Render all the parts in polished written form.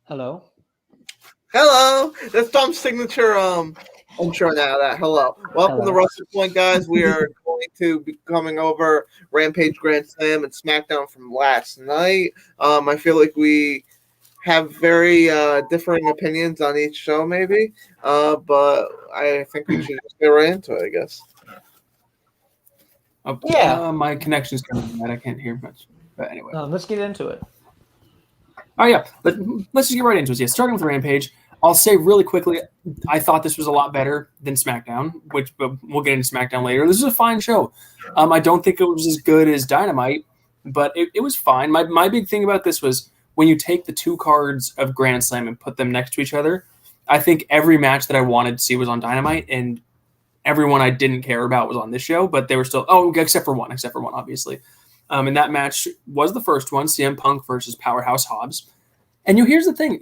Hello. Hello, that's Tom's signature intro now. That hello, welcome to Hello. Rusty Point, guys. We are going to be coming over Rampage Grand Slam and SmackDown from last night. I feel like we have very differing opinions on each show, maybe, but I think we should just get right into it. I guess. Yeah. My connection's kind of bad. I can't hear much. But anyway. Let's get into it. Oh, yeah. Let's just get right into it. Yeah, starting with Rampage, I'll say really quickly, I thought this was a lot better than SmackDown, but we'll get into SmackDown later. This is a fine show. I don't think it was as good as Dynamite, but it was fine. My big thing about this was when you take the two cards of Grand Slam and put them next to each other, I think every match that I wanted to see was on Dynamite, and everyone I didn't care about was on this show, but they were still, except for one, obviously. And that match was the first one, CM Punk versus Powerhouse Hobbs. And here's the thing,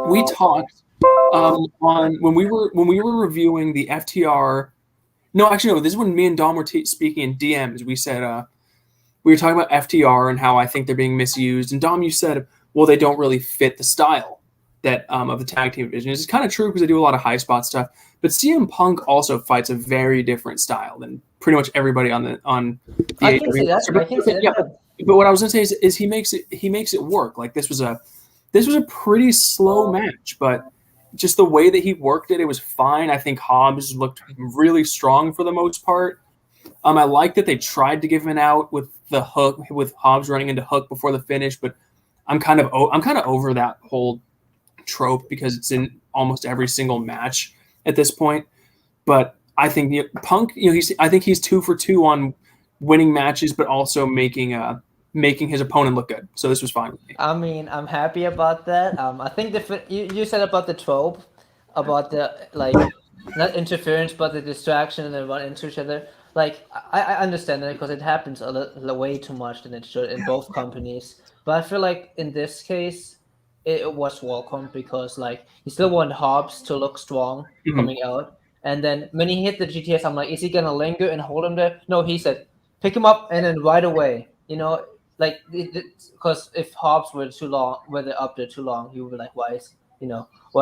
we talked on when we were reviewing the FTR. No, actually, no. This is when me and Dom were speaking in DMs. We said we were talking about FTR and how I think they're being misused. And Dom, you said, well, they don't really fit the style that of the tag team division. It's kind of true because they do a lot of high spot stuff. But CM Punk also fights a very different style than pretty much everybody on the I can see that. But what I was gonna say is he makes it work. Like this was a pretty slow match, but just the way that he worked it was fine. I think Hobbs looked really strong for the most part. I like that they tried to give him an out with the hook, with Hobbs running into Hook before the finish, but I'm kind of over that whole trope because it's in almost every single match at this point. But I think Punk, I think he's 2 for 2 on winning matches, but also making his opponent look good. So this was fine with me. I mean, I'm happy about that. I think you said about the trope, about the not interference, but the distraction and then run into each other. Like I understand that because it happens way too much than it should in both companies. But I feel like in this case, it was welcome because he still want Hobbs to look strong coming out. And then when he hit the GTS, I'm like, is he gonna linger and hold him there? No, he said, pick him up and then right away. Because if Hobbs were up there too long, you would be like, why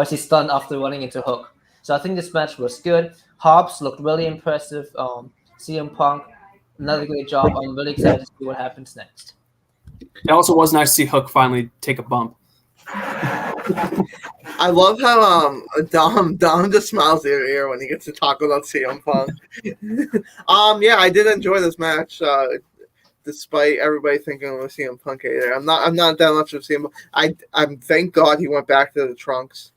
is he stunned after running into Hook? So I think this match was good. Hobbs looked really impressive. CM Punk, another great job. I'm really excited to see what happens next. It also was nice to see Hook finally take a bump. I love how Dom just smiles ear to ear when he gets to talk about CM Punk. Yeah, I did enjoy this match. Despite everybody thinking I'm a CM Punk hater, I'm not that much of CM Punk. I'm thank God he went back to the trunks.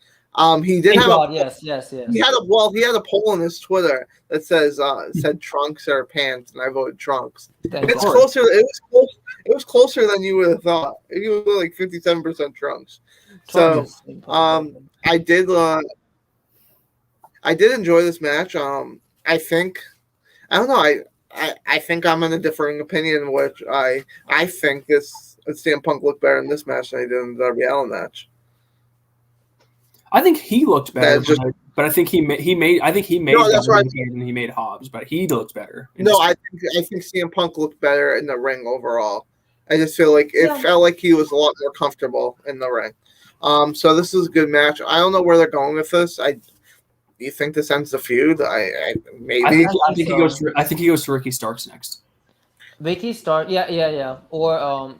He did yes. He had a poll on his Twitter that said trunks or pants, and I voted trunks. It's closer. It was closer than you would have thought. He was like 57% trunks. So I did enjoy this match. I think I'm in a differing opinion, which I think CM Punk looked better in this match than he did in the Darby Allin match. I think he looked better, but I think he made. No, that's right. Than he made Hobbs, but he looks better. No, I think CM Punk looked better in the ring overall. I just feel like it felt like he was a lot more comfortable in the ring. So this is a good match. I don't know where they're going with this. Do you think this ends the feud? Maybe. I think he goes to Ricky Starks next. Ricky Starks, yeah. Or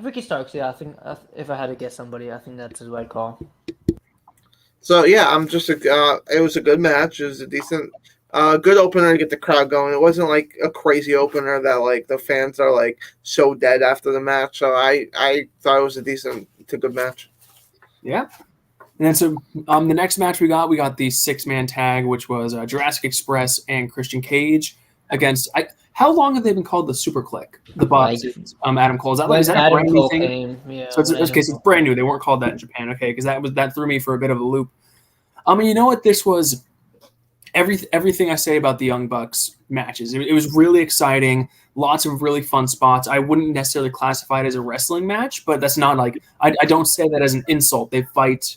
Ricky Starks. Yeah, I think if I had to guess somebody, I think that's the right call. So yeah, it was a good match. It was a decent, good opener to get the crowd going. It wasn't like a crazy opener that the fans are so dead after the match. So I thought it was a decent to good match. Yeah. And then so the next match we got the 6-man tag, which was Jurassic Express and Christian Cage against. How long have they been called the Super Click? The Bucks, Adam Cole. Is that a brand new thing? Yeah, so it's brand new. They weren't called that in Japan, okay? Because that threw me for a bit of a loop. You know what? This was everything I say about the Young Bucks matches. It was really exciting. Lots of really fun spots. I wouldn't necessarily classify it as a wrestling match, but that's not I don't say that as an insult. They fight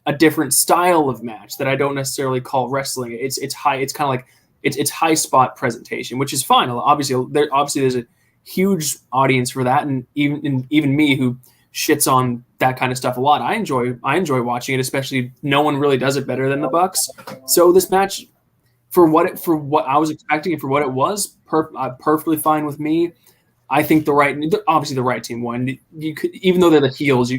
a different style of match that I don't necessarily call wrestling. It's high. It's kind of like it's high spot presentation, which is fine. Obviously there's a huge audience for that, and even me who shits on that kind of stuff a lot. I enjoy watching it, especially no one really does it better than the Bucks. So this match, for what I was expecting and for what it was, perfectly fine with me. I think obviously the right team won. You could, even though they're the heels,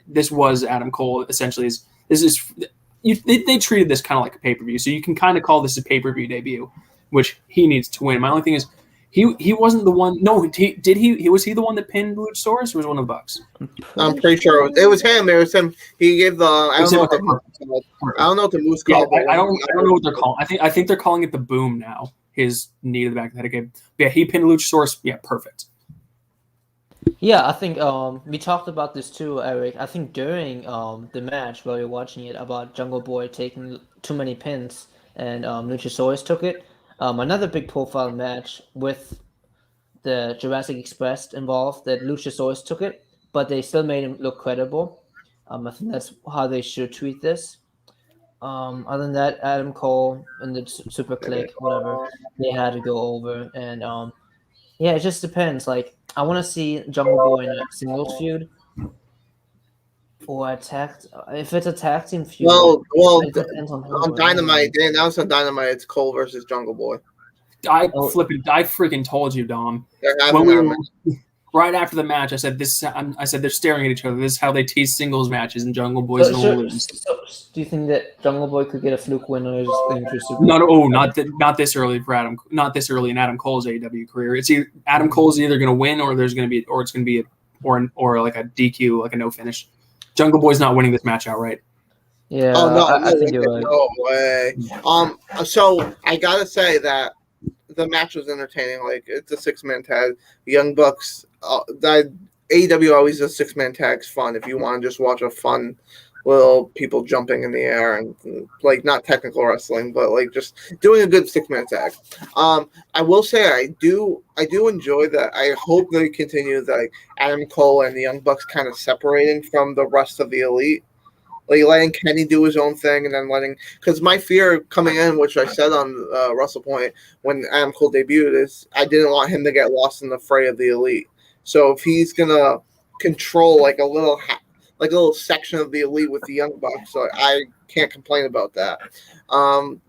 this was Adam Cole essentially. They treated this kind of like a pay-per-view, so you can kind of call this a pay-per-view debut, which he needs to win. My only thing is, he wasn't the one. No, was he the one that pinned Luchasaurus, or was it one of the Bucks? I'm pretty sure it was him. It was him. He gave the. I don't know what the moose Yeah, called. I don't know what they're calling. I think they're calling it the boom now. His knee to the back of the head again. Yeah, he pinned Luchasaurus. Yeah, perfect. Yeah, I think we talked about this too, Eric. I think during the match while you're watching it about Jungle Boy taking too many pins and Luchasaurus took it. Another big profile match with the Jurassic Express involved that Luchasaurus took it, but they still made him look credible. I think that's how they should treat this. Other than that, Adam Cole and the Super Click, whatever, they had to go over, and yeah, it just depends. Like, I want to see Jungle Boy in a singles feud or a tag. If it's a tag team feud, Well, it depends on who. on Dynamite, they announced on Dynamite it's Cole versus Jungle Boy. I freaking told you, Dom. Right after the match, I said they're staring at each other. This is how they tease singles matches, and Jungle Boy's gonna lose. So, do you think that Jungle Boy could get a fluke win, or is it Super? Not this early for Adam. Not this early in Adam Cole's AEW career. It's either Adam Cole's either gonna win, or it's gonna be like a DQ, like a no finish. Jungle Boy's not winning this match outright. Yeah. Oh no! I think you're right. No way. So I gotta say that the match was entertaining. Like, it's a 6-man tag. The Young Bucks. AEW always does 6-man tags fun. If you want to just watch a fun little people jumping in the air and like not technical wrestling, but like just doing a good 6-man tag. I will say I do enjoy that. I hope they continue like Adam Cole and the Young Bucks kind of separating from the rest of the elite. Like letting Kenny do his own thing, and then because my fear coming in, which I said on Wrestle Point when Adam Cole debuted, is I didn't want him to get lost in the fray of the elite. So if he's gonna control like a little section of the elite with the Young Bucks, so I can't complain about that.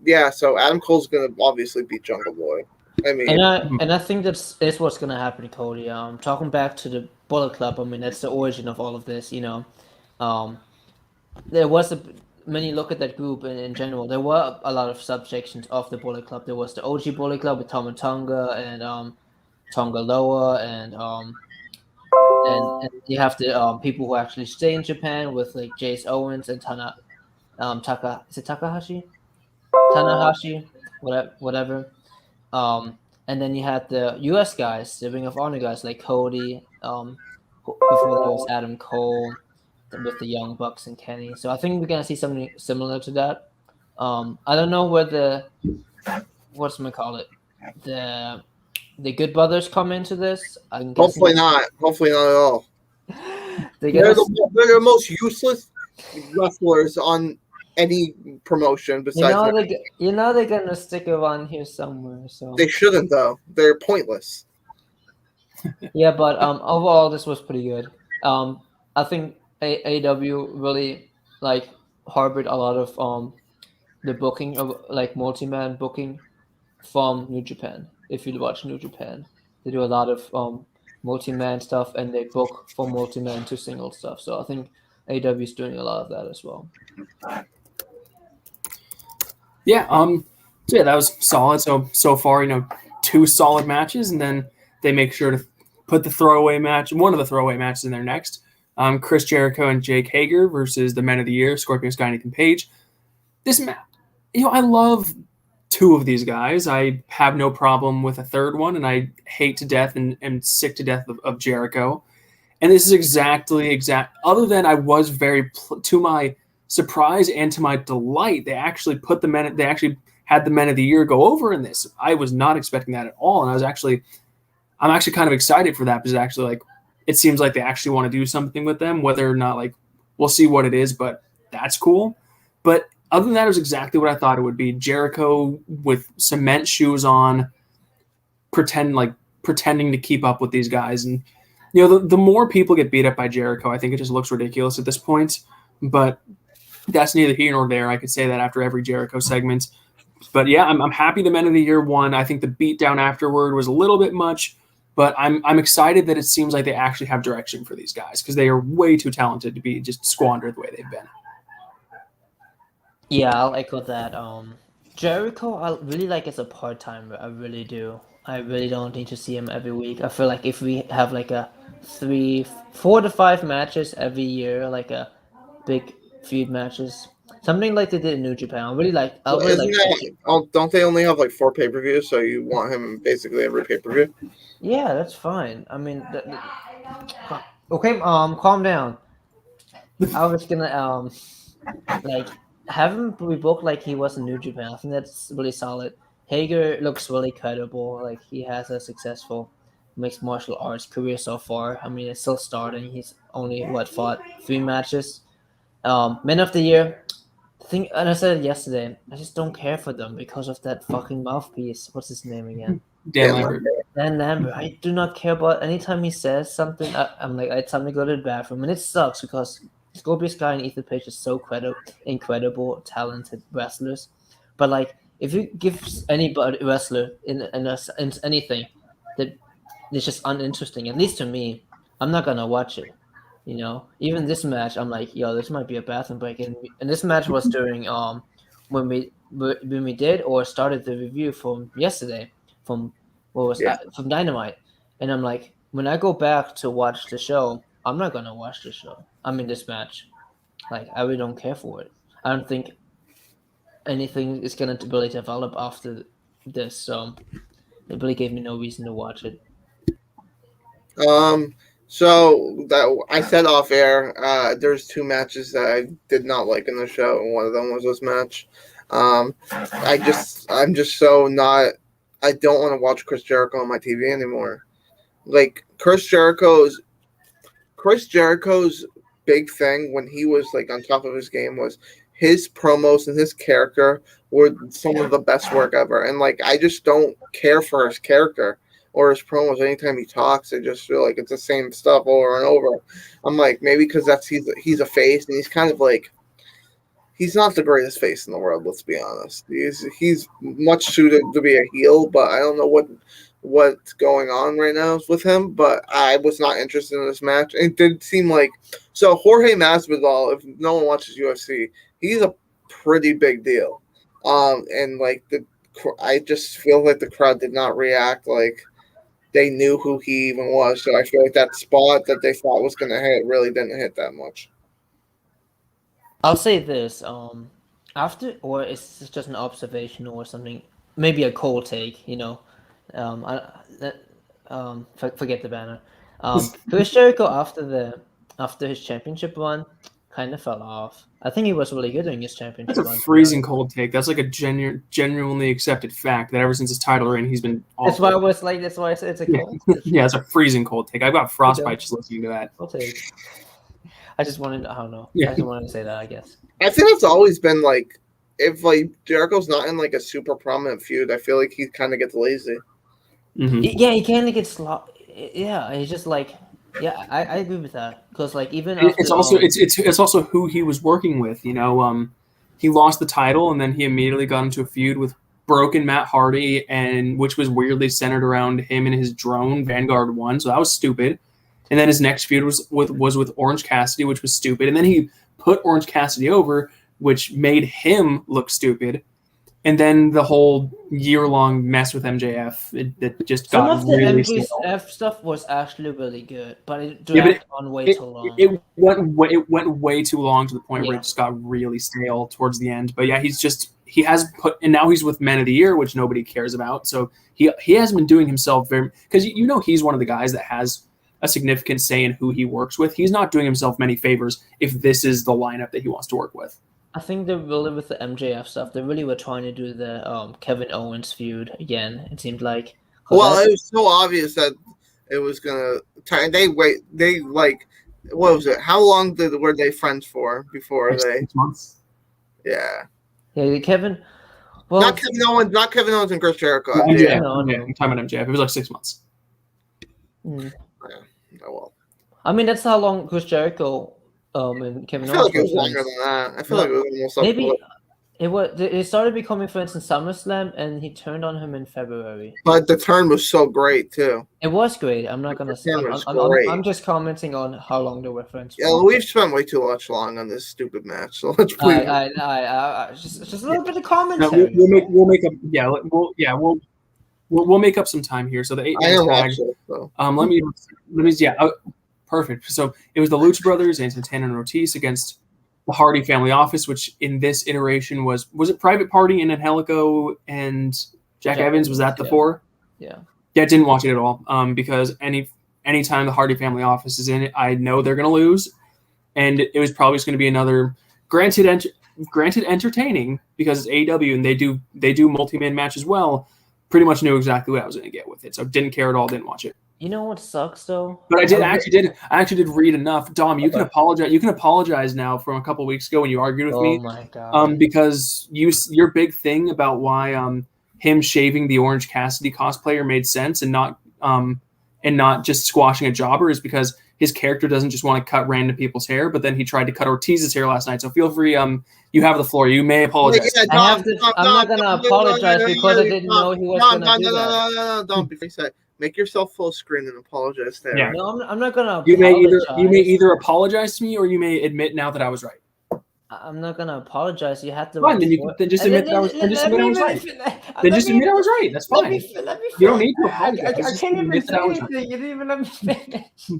Yeah, so Adam Cole's gonna obviously beat Jungle Boy. I mean, and I think that's what's gonna happen, Cody. Talking back to the Bullet Club, I mean that's the origin of all of this. There was when you look at that group in general, there were a lot of subsections of the Bullet Club. There was the OG Bullet Club with Tama Tonga and Tonga Loa and you have the people who actually stay in Japan with like Jace Owens and Takahashi, whatever. And then you had the US guys, the Ring of Honor guys like Cody. Before there was Adam Cole with the Young Bucks and Kenny. So I think we're gonna see something similar to that. I don't know where the Good Brothers come into this. hopefully not. Hopefully not at all. They're the most useless wrestlers on any promotion besides. They're gonna stick around here somewhere. So they shouldn't though. They're pointless. Yeah, but overall this was pretty good. I think AEW really like harbored a lot of the booking of like multi-man booking from New Japan. If you watch New Japan, they do a lot of multi-man stuff, and they book from multi-man to single stuff. So I think AEW is doing a lot of that as well. Yeah. So yeah, that was solid. So far, 2 solid matches, and then they make sure to put one of the throwaway matches in there next. Chris Jericho and Jake Hager versus the Men of the Year, Scorpio Sky and Ethan Page. This match, I love 2 of these guys. I have no problem with a third one, and I hate to death and am sick to death of Jericho. And this is exactly. Other than I was to my surprise and to my delight, they actually had the Men of the Year go over in this. I was not expecting that at all, and I'm actually kind of excited for that because actually it seems like they actually want to do something with them, whether or not we'll see what it is, but that's cool. But other than that, it was exactly what I thought it would be. Jericho with cement shoes on, pretending to keep up with these guys. And the more people get beat up by Jericho, I think it just looks ridiculous at this point. But that's neither here nor there. I could say that after every Jericho segment. But yeah, I'm happy the Men of the Year won. I think the beatdown afterward was a little bit much, but I'm excited that it seems like they actually have direction for these guys because they are way too talented to be just squandered the way they've been. Yeah, I'll echo that. Jericho, I really like as a part timer. I really do. I really don't need to see him every week. I feel like if we have like a 4 to 5 matches every year, like a big feud matches, something like they did in New Japan. I really like. I really Isn't like. that, don't they only have like 4 pay-per-views, so you want him in basically every pay-per-view? Yeah, that's fine. I mean, okay. Calm down. I was gonna like have him be booked like he was in New Japan. I think that's really solid. Hager looks really credible. Like he has a successful mixed martial arts career so far. I mean, it's still starting. He's only fought 3 matches. Men of the Year. The thing, and I said it yesterday. I just don't care for them because of that fucking mouthpiece. What's his name again? Dan Lambert. Dan Lambert. I do not care about anytime he says something. I'm like, it's time to go to the bathroom, and it sucks because Scorpio Sky and Ethan Page are so incredible, talented wrestlers. But like, if you give anybody wrestler in anything that is just uninteresting, at least to me, I'm not gonna watch it. You know, even this match, I'm like, yo, this might be a bathroom break. And this match was during when we did or started the review from yesterday from from Dynamite, and I'm like, when I go back to watch the show, I'm not gonna watch the show. I mean, this match, like, I really don't care for it. I don't think anything is gonna really develop after this, so it really gave me no reason to watch it. So that I said off air, there's 2 matches that I did not like in the show, and one of them was this match. I'm just so not. I don't want to watch Chris Jericho on my TV anymore. Like Chris Jericho's big thing when he was like on top of his game was his promos and his character were some of the best work ever. And like I just don't care for his character or his promos. Anytime he talks, I just feel like it's the same stuff over and over. I'm like, maybe because he's a face and he's kind of like, he's not the greatest face in the world. Let's be honest. He's much suited to be a heel, but I don't know what's going on right now with him. But I was not interested in this match. It did seem like so. Jorge Masvidal, if no one watches UFC, he's a pretty big deal. And like I just feel like the crowd did not react like they knew who he even was. So I feel like that spot that they thought was going to hit really didn't hit that much. I'll say this, after, or it's just an observation or something, maybe a cold take, you know, forget the banner. Chris Jericho after his championship run kind of fell off. I think he was really good during his championship run. That's a freezing cold take. That's like a genuinely accepted fact that ever since his title reign, he's been awful. That's why I was like, that's why I said it's a cold. Yeah, it's a freezing cold take. I've got frostbite just listening to that. Cold take. I just wanted, I don't know. Yeah. I just wanted to say that, I guess. I think it's always been like, if like Jericho's not in like a super prominent feud, I feel like he kind of gets lazy. Mm-hmm. Yeah, he kind of gets yeah, he's just like, yeah, I agree with that because like even it's also who he was working with. You know, he lost the title and then he immediately got into a feud with broken Matt Hardy, and which was weirdly centered around him and his drone Vanguard 1. So that was stupid. And then his next feud was with Orange Cassidy, which was stupid. And then he put Orange Cassidy over, which made him look stupid. And then the whole year-long mess with MJF, it just got some of the really MJF stuff was actually really good, but it dragged on way too long. It went way too long to the point where it just got really stale towards the end. But yeah, he has put, and now he's with Men of the Year, which nobody cares about. So he hasn't been doing himself very, because you know he's one of the guys that has a significant say in who he works with. He's not doing himself many favors if this is the lineup that he wants to work with. I think they're really with the MJF stuff. They really were trying to do the Kevin Owens feud again. It seemed like. Well, it was so obvious that it was gonna. They like, what was it? How long were they friends for before Like they? 6 months. Yeah. Yeah, Kevin. Well, Not Kevin Owens and Chris Jericho. MJF, no. I'm talking about MJF. It was like 6 months. mm. Oh, well. I mean, that's how long Chris Jericho and I Kevin feel Owens like it was were longer friends. than that. I feel No, like it was almost maybe up. it started becoming friends in SummerSlam, and he turned on him in February. But the turn was so great too. It was great. I'm not gonna. The turn I'm, was I'm, I'm, great. I'm just commenting on how long they were friends Yeah, for. we've spent way too much long on this stupid match, so let's please. Just a little bit of No, commentary. we'll make up. Yeah, we'll make up some time here. So the I 8-man am tag. watching, so Let me perfect. So it was the Lucha Brothers and Santana and Ortiz against the Hardy Family Office, which in this iteration was it Private Party and Angelico and Jack Evans? Was that the yeah. four? Yeah. Yeah, I didn't watch it at all. Because anytime the Hardy Family Office is in it, I know they're going to lose, and it was probably just going to be another granted entertaining because it's AEW and they do multi-man match as well. Pretty much knew exactly what I was going to get with it, so didn't care at all. Didn't watch it. You know what sucks though? But I actually did read enough. Dom, you can apologize. You can apologize now from a couple weeks ago when you argued with me. Oh my god. Because your big thing about why him shaving the Orange Cassidy cosplayer made sense and not just squashing a jobber is because his character doesn't just want to cut random people's hair, but then he tried to cut Ortiz's hair last night. So feel free. You have the floor. You may apologize. Yeah, I'm not gonna apologize because I didn't know he was gonna do that. No, don't be sad. Make yourself full screen and apologize there. Yeah. No, I'm not gonna. You may either apologize to me or you may admit now that I was right. I'm not gonna apologize. You have to. Fine, then just admit that I was right. Then just admit I was right. That's fine. You don't need to apologize. I can't even say anything. You didn't even let me finish.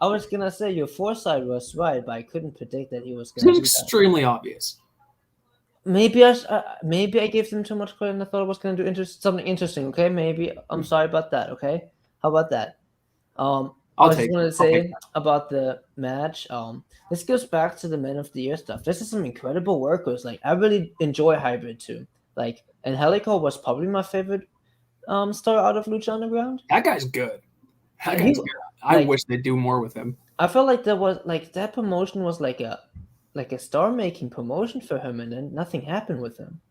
I was gonna say your foresight was right, but I couldn't predict that he was gonna. It's extremely obvious. Maybe I gave them too much credit and I thought I was gonna do something interesting. Okay, maybe I'm sorry about that. Okay, how about that? I was just gonna say about the match. This goes back to the Men of the Year stuff. This is some incredible workers. Like I really enjoy Hybrid too. Like Angelico was probably my favorite star out of Lucha Underground. That guy's good. I wish they'd do more with him. I felt like that promotion was like a star-making promotion for him, and then nothing happened with him,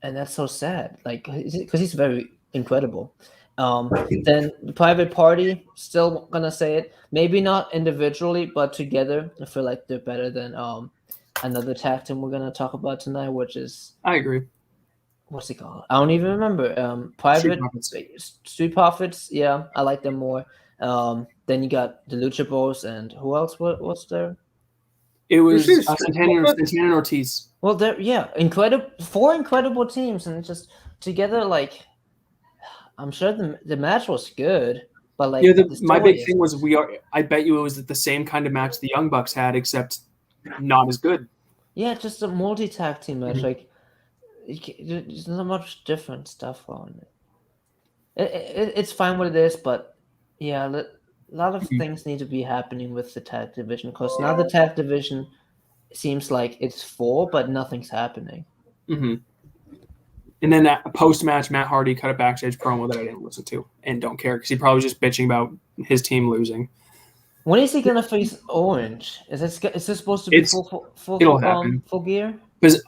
and that's so sad. Like, because he's very incredible. Then the Private Party, still gonna say it. Maybe not individually, but together, I feel like they're better than another tag team we're gonna talk about tonight, which is I agree. What's it called? I don't even remember. Street Profits. Yeah, I like them more. Then you got the Lucha Bros, and who else? What's there? It was Santana and Ortiz. Well, four incredible teams, and just together, like I'm sure the match was good, but like my big thing was I bet you it was the same kind of match the Young Bucks had, except not as good. Yeah, just a multi-tag team match. Like there's not much different stuff on it. It's fine what it is, but yeah, a lot of things need to be happening with the tag division because now the tag division seems like it's full, but nothing's happening. Mm-hmm. And then post-match, Matt Hardy cut a backstage promo that I didn't listen to and don't care because he probably was just bitching about his team losing. When is he gonna face Orange? Is this supposed to be full gear? Because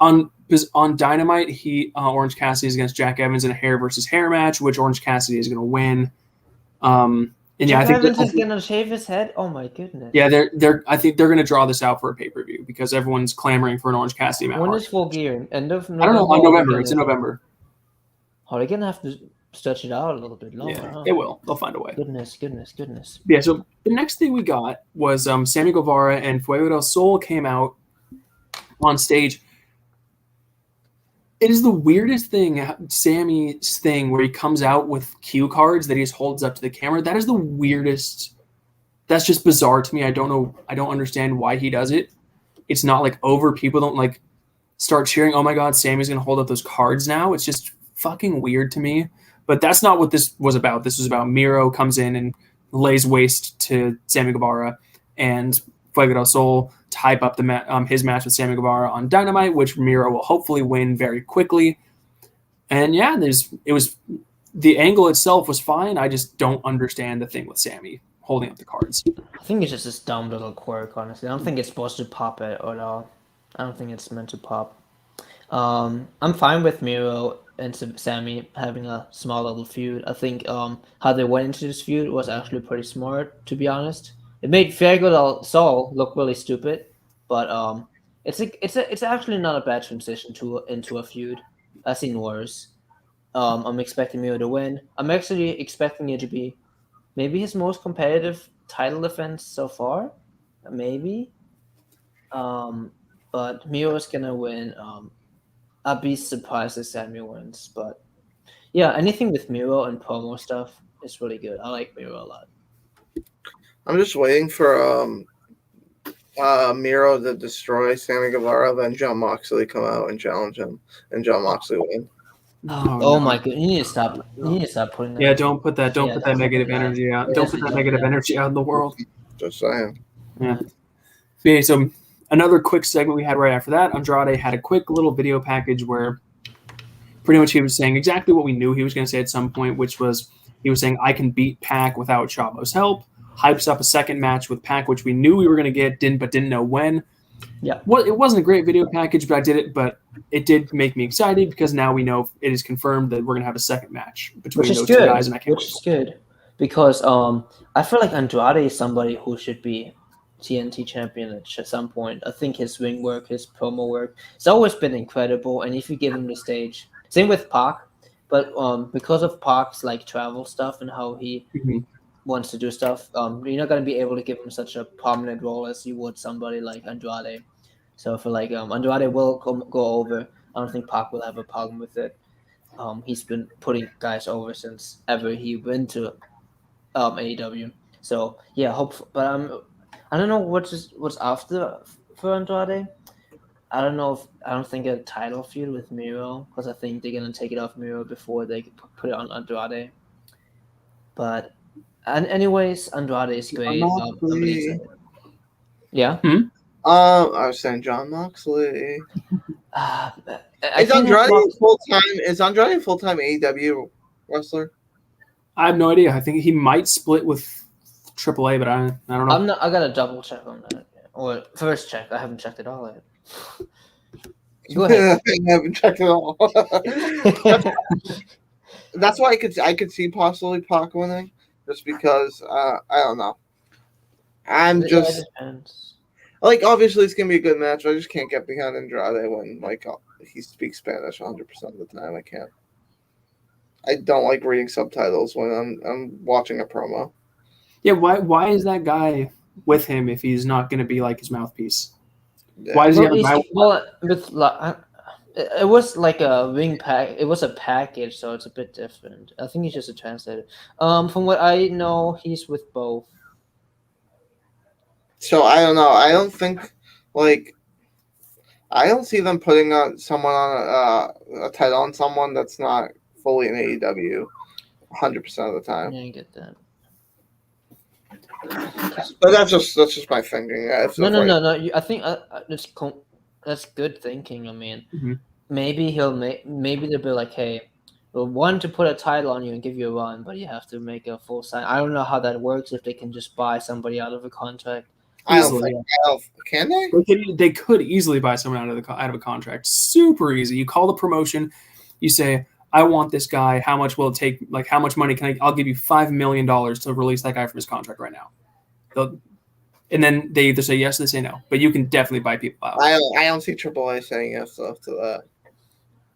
on Dynamite, Orange Cassidy is against Jack Evans in a hair versus hair match, which Orange Cassidy is going to win. And Jack Evans is going to shave his head. Oh my goodness! Yeah, I think they're going to draw this out for a pay-per-view because everyone's clamoring for an Orange Cassidy match. When is full gear? End of November? I don't know. On November. It's in November. Oh, they're going to have to stretch it out a little bit longer. Yeah, they will. They'll find a way. Goodness. Yeah. So the next thing we got was Sammy Guevara and Fuego del Sol came out on stage. It is the weirdest thing, Sammy's thing, where he comes out with cue cards that he just holds up to the camera. That is the weirdest. That's just bizarre to me. I don't know. I don't understand why he does it. It's not like over. People don't like start cheering. Oh my God, Sammy's going to hold up those cards now. It's just fucking weird to me. But that's not what this was about. This was about Miro comes in and lays waste to Sammy Guevara and Fuego del Sol to hype up his match with Sammy Guevara on Dynamite, which Miro will hopefully win very quickly. And yeah, the angle itself was fine. I just don't understand the thing with Sammy holding up the cards. I think it's just this dumb little quirk, honestly. I don't think it's supposed to pop it at all. I don't think it's meant to pop. I'm fine with Miro and Sammy having a small little feud. I think how they went into this feud was actually pretty smart, to be honest. It made Fergal del Sol look really stupid, but it's actually not a bad transition into a feud. I've seen worse. I'm expecting Miro to win. I'm actually expecting it to be maybe his most competitive title defense so far, maybe. But Miro's gonna win. I'd be surprised if Samuel wins, but yeah, anything with Miro and promo stuff is really good. I like Miro a lot. I'm just waiting for Miro to destroy Sammy Guevara, then John Moxley come out and challenge him, and John Moxley win. Oh, Oh no. my god, you need to stop. You need to stop putting that. Yeah, don't put that. Don't Yeah, put that that's negative really bad. energy out. Yeah, Don't that's put that really negative bad. energy out in the world. Just saying. Yeah, so another quick segment we had right after that, Andrade had a quick little video package where pretty much he was saying exactly what we knew he was going to say at some point, which was he was saying, I can beat Pac without Chavo's help, hypes up a second match with Pac, which we knew we were going to get, but didn't know when. Yeah. Well, it wasn't a great video package, but it did make me excited because now we know it is confirmed that we're going to have a second match between Which is those good. two guys, and I can't Which wait. is good because I feel like Andrade is somebody who should be TNT champion at some point. I think his ring work, his promo work, it's always been incredible. And if you give him the stage, same with Pac, but because of Pac's like travel stuff and how he Mhm. wants to do stuff, you're not gonna be able to give him such a prominent role as you would somebody like Andrade. So I feel like Andrade will go over. I don't think Pac will have a problem with it. He's been putting guys over since ever he went to AEW. So yeah, but I don't know what's after for Andrade. I don't think a title feud with Miro because I think they're gonna take it off Miro before they put it on Andrade. But anyways, Andrade is great. I'm really excited. Yeah. I was saying John Moxley. I Is think Andrade full time? Is Andrade full time AEW wrestler? I have no idea. I think he might split with AAA, but I don't know. I gotta double check on that. Or first check. I haven't checked it all yet. Go ahead. I haven't checked it all. That's why I could see possibly Pac winning, just because I don't know. I'm It just depends. like obviously it's gonna be a good match. I just can't get behind Andrade when he speaks Spanish 100% of the time. I can't. I don't like reading subtitles when I'm watching a promo. Yeah, why is that guy with him if he's not going to be like his mouthpiece? Yeah. Why does he have a guy? It was like a ring pack. It was a package, so it's a bit different. I think he's just a translator. From what I know, he's with both. So I don't know. I don't think I don't see them putting someone on a title on someone that's not fully in AEW 100% of the time. Yeah, I get that. But that's just my thinking. No. I think that's good thinking. I mean, Mhm. maybe maybe they'll be like, hey, we'll want to put a title on you and give you a run, but you have to make a full sign. I don't know how that works if they can just buy somebody out of a contract. I don't Easily, think. Can they? They could easily buy someone out of a contract. Super easy. You call the promotion, you say, "I want this guy. How much will it take? Like, how much money can I? I'll give you $5 million to release that guy from his contract right now." And then they either say yes or they say no. But you can definitely buy people out. I don't see AAA saying yes to that.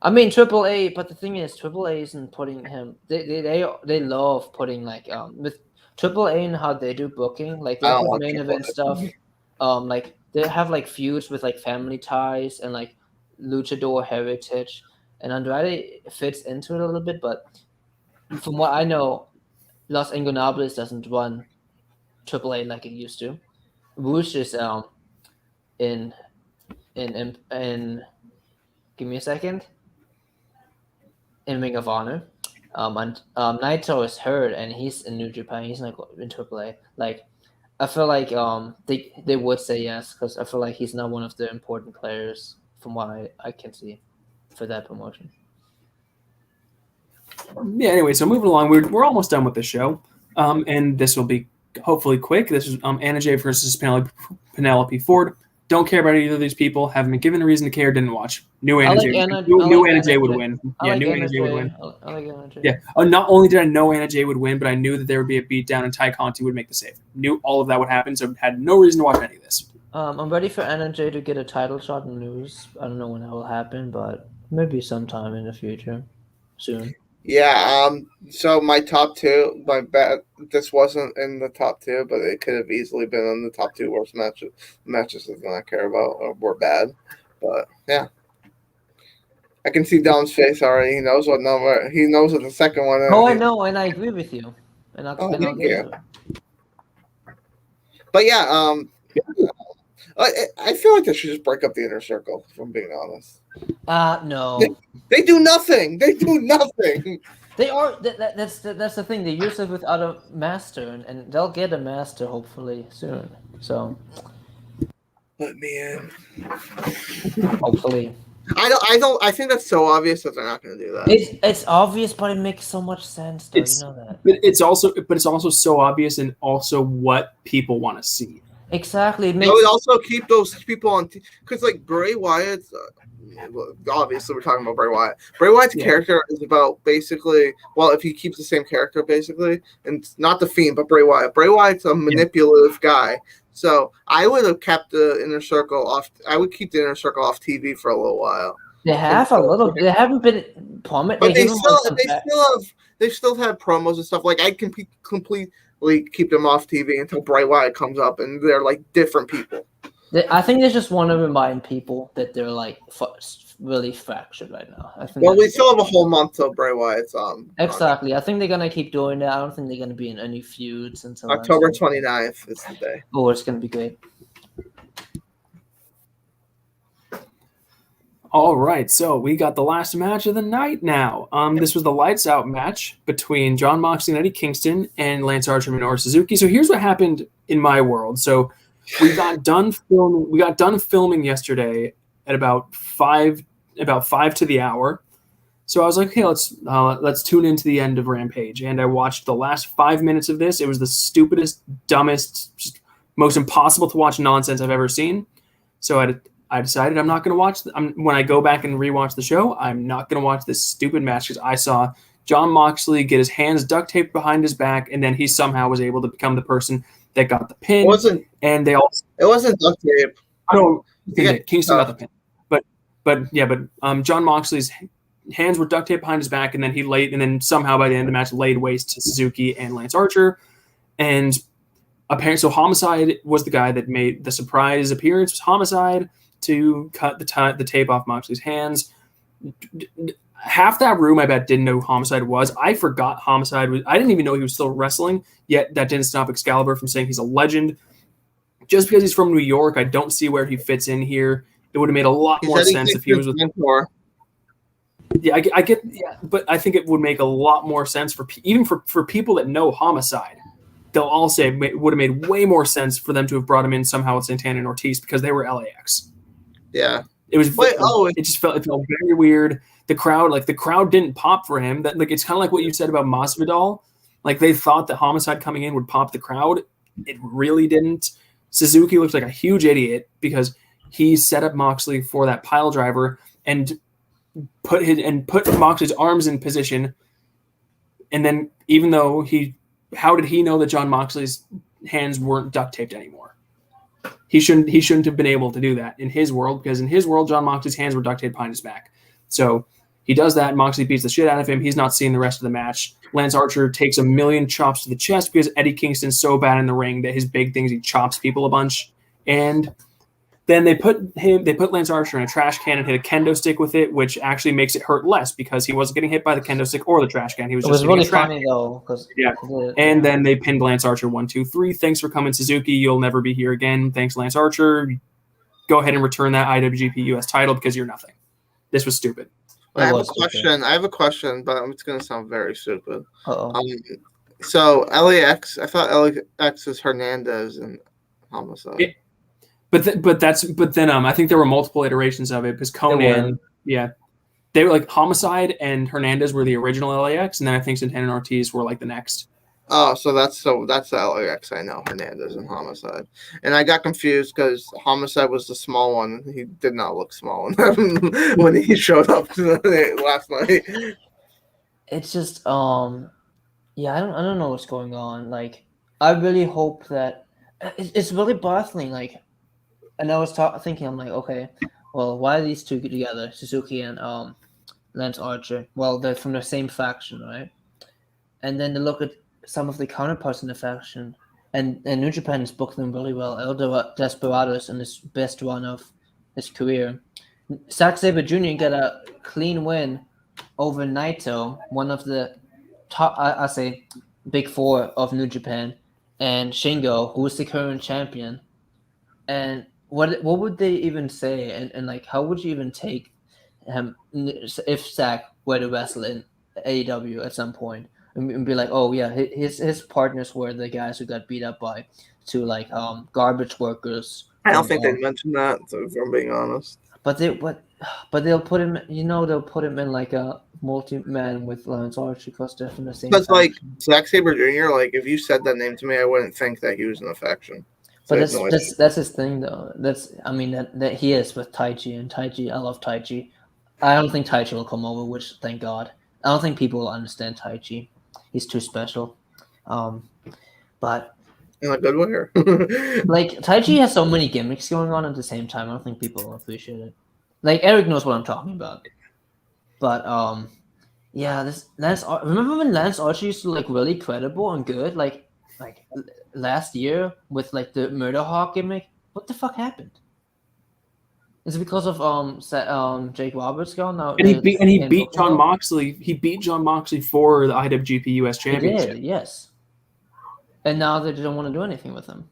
I mean AAA, but the thing is, AAA isn't putting him. They love putting like with AAA and how they do booking, like they I don't put like main AAA. event stuff. Like they have like feuds with like family ties and like luchador heritage, and Andrade fits into it a little bit. But from what I know, Los Ingobernables doesn't run AAA like it used to. Whoosh is in give me a second. In Ring of Honor. And Naito is hurt and he's in New Japan. He's not in AAA. Like, I feel like they would say yes because I feel like he's not one of the important players from what I can see for that promotion. Yeah. Anyway, so moving along, we're almost done with the show, and this will be hopefully quick. This is Anna Jay versus Penelope Ford. Don't care about either of these people. Haven't been given a reason to care. Didn't watch. Knew I Anna like Jay. Anna- Knew I like Anna Anna Jay would Jay. win. I Yeah, like knew Anna Anna Jay would Jay. win. I like Anna Jay. Yeah. Not only did I know Anna Jay would win, but I knew that there would be a beatdown and Ty Conti would make the save. Knew all of that would happen, so had no reason to watch any of this. I'm ready for Anna Jay to get a title shot in news. I don't know when that will happen, but maybe sometime in the future, soon. Yeah. So my top two, my bet. This wasn't in the top two, but it could have easily been in the top two worst matches that I care about or were bad. But yeah. I can see Dom's face already. He knows what number. He knows what the second one is. Oh, I know, and I agree with you. And I'll thank get you. to it. But yeah, I feel like they should just break up the inner circle. If I'm being honest, No. they do nothing. They do nothing. They are. That's the thing. They use it without a master, and they'll get a master hopefully soon. So Let me in. hopefully, I think that's so obvious that they're not going to do that. it's obvious, but it makes so much sense. Though, It's- you know that. But it's also so obvious and also what people want to see. Exactly. It They makes would also keep those people on because, like Bray Wyatt. Well, obviously, we're talking about Bray Wyatt. Bray Wyatt's character is about basically, well, if he keeps the same character, basically, and not the Fiend, but Bray Wyatt. Bray Wyatt's a manipulative guy. So I would have kept the inner circle off. I would keep the inner circle off TV for a little while. they have a little. They haven't been plummet. But give them, like, they still have promos and stuff. Like I can completely keep them off TV until Bray Wyatt comes up, and they're like different people. I think they just want to remind people that they're like really fractured right now. I think. Well, we still have a whole month till Bray Wyatt's Exactly. I think they're gonna keep doing that. I don't think they're gonna be in any feuds until October 29th is the day. Oh, it's gonna be great. All right, so we got the last match of the night now. This was the lights out match between Jon Moxley and Eddie Kingston and Lance Archer and Minoru Suzuki. So here's what happened in my world. So we got done filming yesterday at about five to the hour. So I was like, okay, let's tune into the end of Rampage, and I watched the last 5 minutes of this. It was the stupidest, dumbest, just most impossible to watch nonsense I've ever seen. So I decided I'm not going to watch. When I go back and rewatch the show, I'm not going to watch this stupid match because I saw Jon Moxley get his hands duct taped behind his back, and then he somehow was able to become the person that got the pin. It wasn't duct tape. No, Yeah. Kingston got the pin. But Jon Moxley's hands were duct taped behind his back, and then somehow by the end of the match laid waste to Suzuki and Lance Archer. And apparently, so Homicide was the guy that made the surprise appearance. Was Homicide to cut the tape off Moxley's hands. Half that room, I bet, didn't know who Homicide was. I forgot Homicide was. I didn't even know he was still wrestling. Yet that didn't stop Excalibur from saying he's a legend. Just because he's from New York, I don't see where he fits in here. It would have made a lot more sense if he was with. Mentor. Yeah, I get. Yeah, but I think it would make a lot more sense for people that know Homicide. They'll all say it would have made way more sense for them to have brought him in somehow with Santana and Ortiz because they were LAX. Yeah. It was. Wait, it felt very weird. The crowd didn't pop for him. That it's kind of like what you said about Masvidal. Like they thought that Homicide coming in would pop the crowd. It really didn't. Suzuki looks like a huge idiot because he set up Moxley for that pile driver and put Moxley's arms in position. And then even though how did he know that Jon Moxley's hands weren't duct taped anymore? He shouldn't have been able to do that in his world, because in his world, Jon Moxley's hands were duct taped behind his back. So he does that. Moxley beats the shit out of him. He's not seeing the rest of the match. Lance Archer takes a million chops to the chest because Eddie Kingston's so bad in the ring that his big thing is he chops people a bunch. And then they put Lance Archer in a trash can and hit a kendo stick with it, which actually makes it hurt less because he wasn't getting hit by the kendo stick or the trash can. He was It just was really hitting a trash funny though, because And then they pinned Lance Archer 1, 2, 3. Thanks for coming, Suzuki. You'll never be here again. Thanks, Lance Archer. Go ahead and return that IWGP US title because you're nothing. This was stupid. I have a question, but it's going to sound very stupid. Uh-oh. So LAX, I thought LAX is Hernandez and Homicide. But then I think there were multiple iterations of it because Conan, they were like Homicide and Hernandez were the original LAX, and then I think Santana and Ortiz were like the next. Oh, so that's the LAX I know, Hernandez and Homicide. And I got confused because Homicide was the small one. He did not look small when he showed up last night. It's just yeah, I don't know what's going on. Like, I really hope that it's really baffling. Like, and I was thinking, I'm like, okay, well, why are these two together, Suzuki and Lance Archer? Well, they're from the same faction, right? And then to look at some of the counterparts in the faction, and New Japan has booked them really well. El Desperados in his best run of his career. Zack Sabre Jr. got a clean win over Naito, one of the top, I say, big four of New Japan, and Shingo, who is the current champion. And what would they even say? And like, how would you even take him if Zack were to wrestle in AEW at some point and be like, oh yeah, his partners were the guys who got beat up by like garbage workers. I don't think they mentioned that, if I'm being honest. But they'll put him. They'll put him in like a multi-man with Lance Archer because they're from the same. Because like Zack Sabre Jr., like if you said that name to me, I wouldn't think that he was in a faction. So but that's his thing though. That he is with Taichi, and Taichi. I love Taichi. I don't think Taichi will come over, which thank God. I don't think people will understand Taichi. He's too special. But in a good way. Like Taichi has so many gimmicks going on at the same time. I don't think people will appreciate it. Like Eric knows what I'm talking about. But yeah, this Lance. Remember when Lance Archer used to like really credible and good, like last year with like the Murder Hawk gimmick? What the fuck happened? Is it because of Jake Roberts gone now? And he beat Jon Moxley. He beat Jon Moxley for the IWGP US Championship. He did, yes. And now they don't want to do anything with him.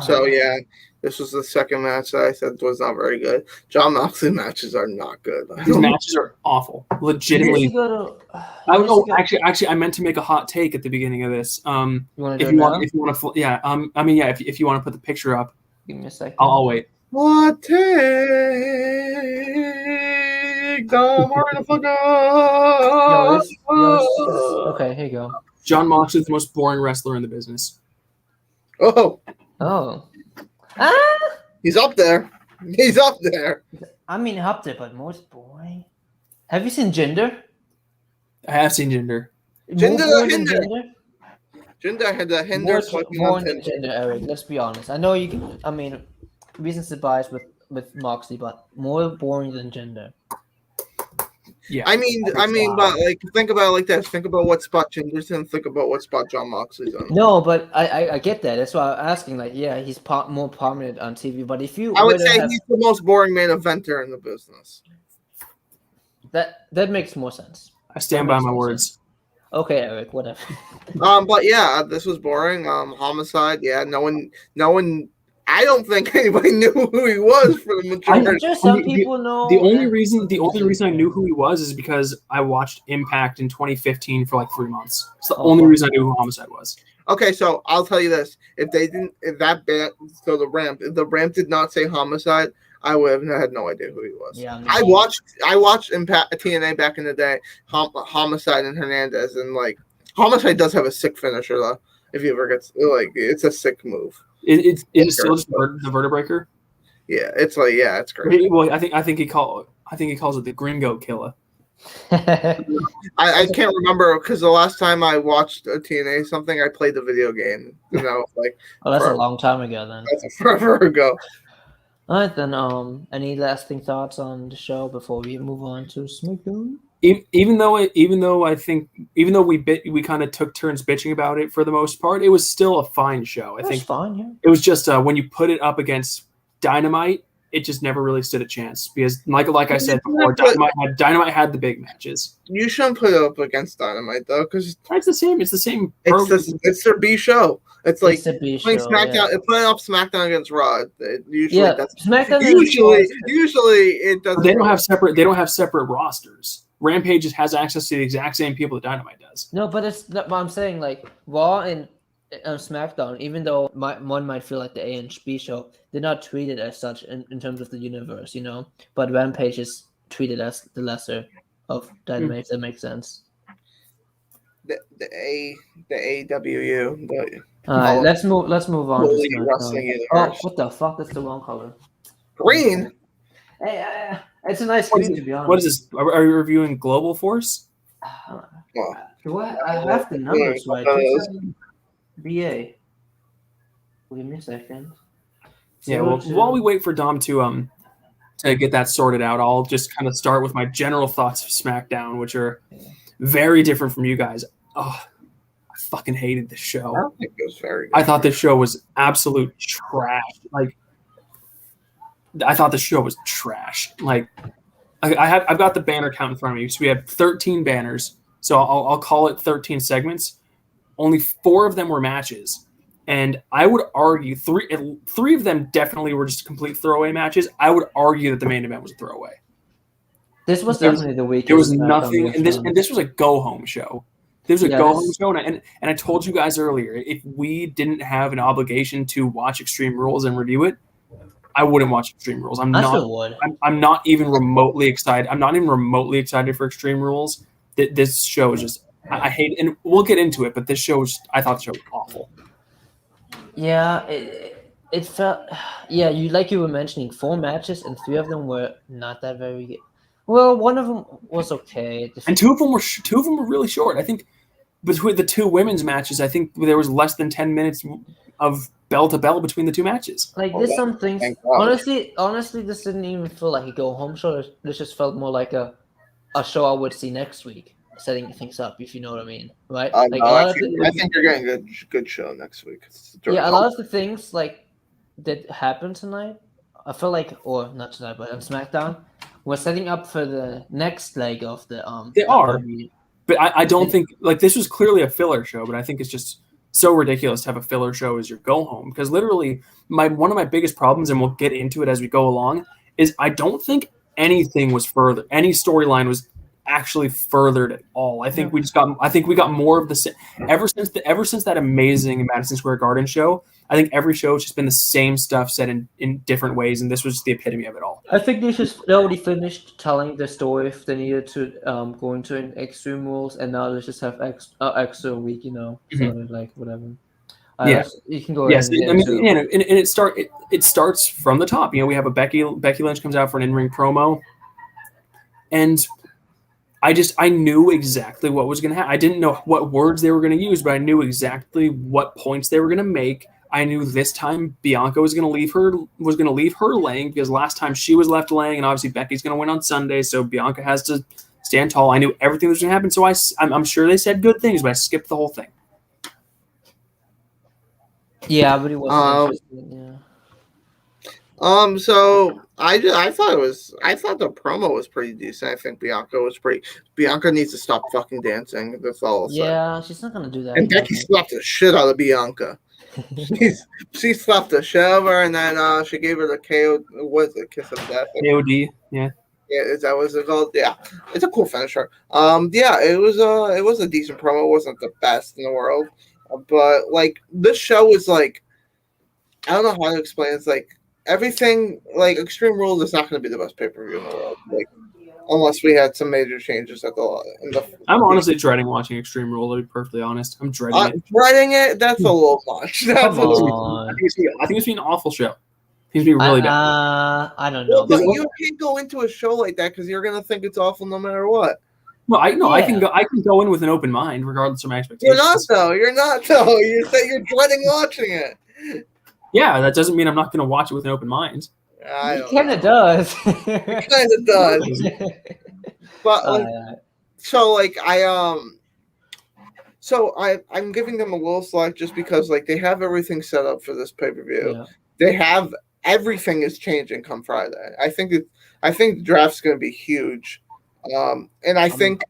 So yeah, this was the second match that I said was not very good. Jon Moxley matches are not good. His matches are awful. Legitimately. Actually, I meant to make a hot take at the beginning of this. You want to if you want to, yeah. If you want to put the picture up, give me a second. I'll wait. What take? Dom, hurry the fuck up! Okay, here you go. Jon Moxley is the most boring wrestler in the business. Oh. He's up there. He's up there. I mean, up there, but most boring. Have you seen Jinder? I have seen Jinder. Jinder had the Hinder swiping on Jinder, Eric. Let's be honest. I know you can. I mean, reasons to bias with Moxley, but more boring than Jinder. Yeah. I mean, but like, think about it like this. Think about what spot Jinder's in. Think about what spot Jon Moxley's in. No, but I get that. That's why I'm asking. Like, yeah, he's more prominent on TV. But if you, I would say he's the most boring main eventer in the business. That makes more sense. I stand by my words. Okay, Eric. Whatever. But yeah, this was boring. Homicide. Yeah, no one. I don't think anybody knew who he was for the majority. Some people know. The only reason I knew who he was is because I watched Impact in 2015 for like 3 months. It's the only reason I knew who Homicide was. Okay, so I'll tell you this: if the ramp did not say Homicide, I would have had no idea who he was. Yeah, I watched Impact TNA back in the day, Homicide and Hernandez, and like Homicide does have a sick finisher though. If he ever gets it's a sick move. It's still just the Vertebreaker. Yeah, it's great. Well, I think he calls it the Gringo Killer. I can't remember because the last time I watched a TNA something, I played the video game. And that was like, that's a long time ago then. That's forever ago. All right then. Any lasting thoughts on the show before we move on to SmackDown? Even though we kind of took turns bitching about it for the most part, it was still a fine show. I think fine. Yeah. It was just when you put it up against Dynamite, it just never really stood a chance because, like I said before, Dynamite had the big matches. You shouldn't put it up against Dynamite though, because it's the same. It's the same. It's their B show. It's like playing SmackDown. Yeah. Putting up SmackDown against Raw. SmackDown. Usually it doesn't. They don't have separate. They don't have separate rosters. Rampage has access to the exact same people that Dynamite does. No, but it's not what I'm saying. Like Raw and SmackDown, even though one might feel like the A and B show, they're not treated as such in terms of the universe, But Rampage is treated as the lesser of Dynamite. If that makes sense. the AWU. All right, Oh. let's move on to Holy SmackDown. Wrestling Oh, Universe. what the fuck? That's the wrong color. Green. Hey, it's a nice What is green, to be honest. What is this? Are you reviewing Global Force? Do I have the numbers right? BA. Give me a second. Yeah. Well, while we wait for Dom to get that sorted out, I'll just kind of start with my general thoughts of SmackDown, which are very different from you guys. Oh, I fucking hated this I show. don't think it was very good. I thought this show was absolute trash. Like, I thought the show was trash. Like, I've got the banner count in front of me. So we had 13 banners. So I'll call it 13 segments. Only 4 of them were matches. And I would argue three of them definitely were just complete throwaway matches. I would argue that the main event was a throwaway. This was definitely the weakest. There was nothing, and this was a go home show. This was a go home show, and I told you guys earlier, if we didn't have an obligation to watch Extreme Rules and review it, I wouldn't watch Extreme Rules. I'm not even remotely excited. I'm not even remotely excited for Extreme Rules. This show is just I hate it, and we'll get into it. But this show was I thought the show was awful. Yeah, it felt. Yeah, you were mentioning 4 matches, and 3 of them were not that very good. Well, one of them was okay, and 2 of them were really short. I think between the 2 women's matches, I think there was less than 10 minutes of bell to bell between the 2 matches. Like there's some things. Honestly, this didn't even feel like a go home show. This just felt more like a show I would see next week, setting things up. If you know what I mean, right? I think you're getting a good show next week. Yeah, a lot of the things like that happened tonight, I feel like, or not tonight, but on SmackDown, we're setting up for the next leg of the They are, but I don't think like this was clearly a filler show, but I think it's just so ridiculous to have a filler show as your go home because literally one of my biggest problems, and we'll get into it as we go along, is I don't think anything was further. Any storyline was actually furthered at all. I think we got more of the same ever since that amazing Madison Square Garden show. I think every show has just been the same stuff said in different ways, and this was the epitome of it all. I think they already finished telling the story if they needed to go into an Extreme Rules, and now they just have extra week, so like whatever. You can go. Yes, I mean, and it starts from the top. We have a Becky Lynch comes out for an in-ring promo, and I knew exactly what was going to happen. I didn't know what words they were going to use, but I knew exactly what points they were going to make. I knew this time Bianca was going to leave her laying because last time she was left laying, and obviously Becky's going to win on Sunday, so Bianca has to stand tall. I knew everything was going to happen, so I'm sure they said good things, but I skipped the whole thing. Yeah, but it wasn't interesting. Yeah. So I thought the promo was pretty decent. I think Bianca needs to stop fucking dancing. That's all. Yeah, she's not gonna do that. And Becky slapped the shit out of Bianca. she slapped the shit out of her, and then she gave her the KO. What's it? Kiss of death. KOD. Yeah. Yeah, is that what it's called? Yeah, it's a cool finisher. Yeah, it was a decent promo. It wasn't the best in the world, but like this show was like, I don't know how to explain. It's like everything. Like Extreme Rules is not going to be the best pay-per-view in the world. Like unless we had some major changes at I'm honestly dreading watching Extreme Rules. To be perfectly honest, I'm dreading it. Dreading it? That's a little much. I think it's been an awful show. Seems to be really bad. I don't know. But you can't go into a show like that because you're gonna think it's awful no matter what. Well, I can go in with an open mind regardless of my expectations. You're not though. You say you're dreading watching it. Yeah, that doesn't mean I'm not gonna watch it with an open mind. It kind of does. It kind of does. But I'm giving them a little slack just because like they have everything set up for this pay-per-view. Yeah. They have everything is changing come Friday. I think the draft's going to be huge, and I think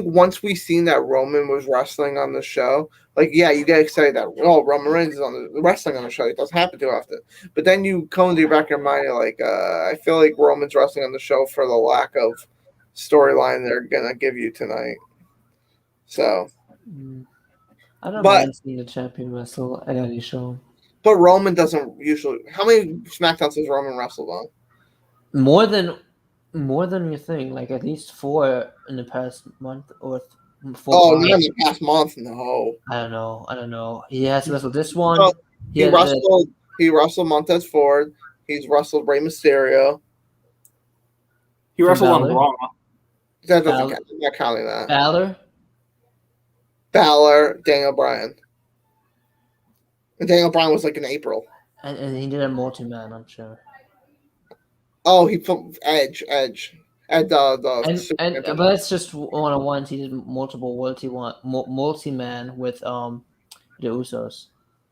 once we seen that Roman was wrestling on the show, like you get excited that Roman Reigns is on the wrestling on the show. It doesn't happen too often, but then you come into your back of your mind, you're like, I feel like Roman's wrestling on the show for the lack of storyline they're gonna give you tonight. So, I don't mind seeing the champion wrestle at any show. But Roman doesn't usually. How many SmackDowns has Roman wrestled on? More than you think. Like at least 4 in the past month or Oh, months. not in the past month. No. I don't know. He has wrestled this one. No, He he had, wrestled. He wrestled Montez Ford. He's wrestled Rey Mysterio. He Finn wrestled on Balor. Raw. That doesn't Balor. count. I'm not counting that. Balor. Balor, Daniel Bryan. And Daniel Bryan was like in April. And he did a multi-man, I'm sure. Oh, he put Edge. And But that's just one-on-ones. He did multiple multi-man with the Usos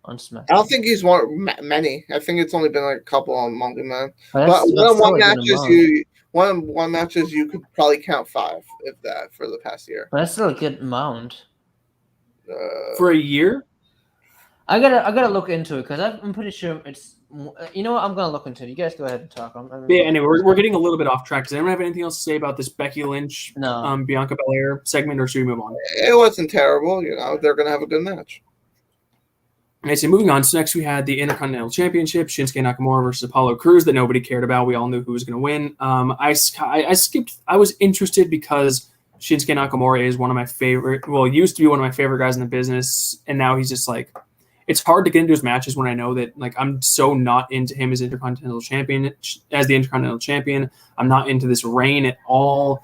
on SmackDown. I don't think he's many. I think it's only been like a couple on Monkey Man. But But that's still one a good matches amount. one matches you could probably count 5 if that for the past year. But that's still a good amount. For a year? I gotta look into it because I'm pretty sure it's. You know what? I'm gonna look into it. You guys go ahead and talk. Yeah. Anyway, we're getting a little bit off track. Does anyone have anything else to say about this Becky Lynch, No. Bianca Belair segment, or should we move on? It wasn't terrible. They're gonna have a good match. Okay, so moving on. So next we had the Intercontinental Championship, Shinsuke Nakamura versus Apollo Crews that nobody cared about. We all knew who was going to win. I skipped. I was interested because Shinsuke Nakamura is one of my favorite. Well, used to be one of my favorite guys in the business, and now he's just like. It's hard to get into his matches when I know that like I'm so not into him as Intercontinental Champion, as the Intercontinental Champion. I'm not into this reign at all.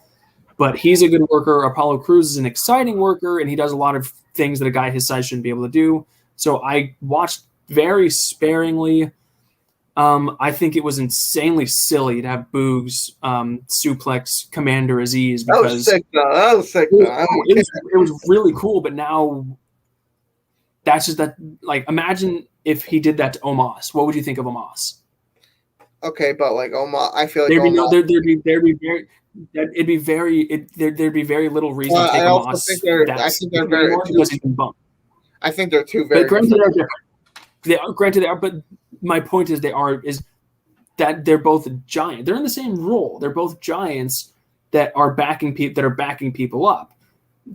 But he's a good worker. Apollo Crews is an exciting worker, and he does a lot of things that a guy his size shouldn't be able to do. So I watched very sparingly. I think it was insanely silly to have Boogs suplex Commander Aziz because That was sick though. It was really cool, but now that's just that. Like, imagine if he did that to Omos. What would you think of Omos? Okay, but like Omos, I feel like There'd be Omos, there'd be very little reason to take I also Omos. think they're very anymore because he's been bumped. I think they're two very But granted, they're different. Granted, they are. But my point is, they're both giant. They're in the same role. They're both giants that are backing people up.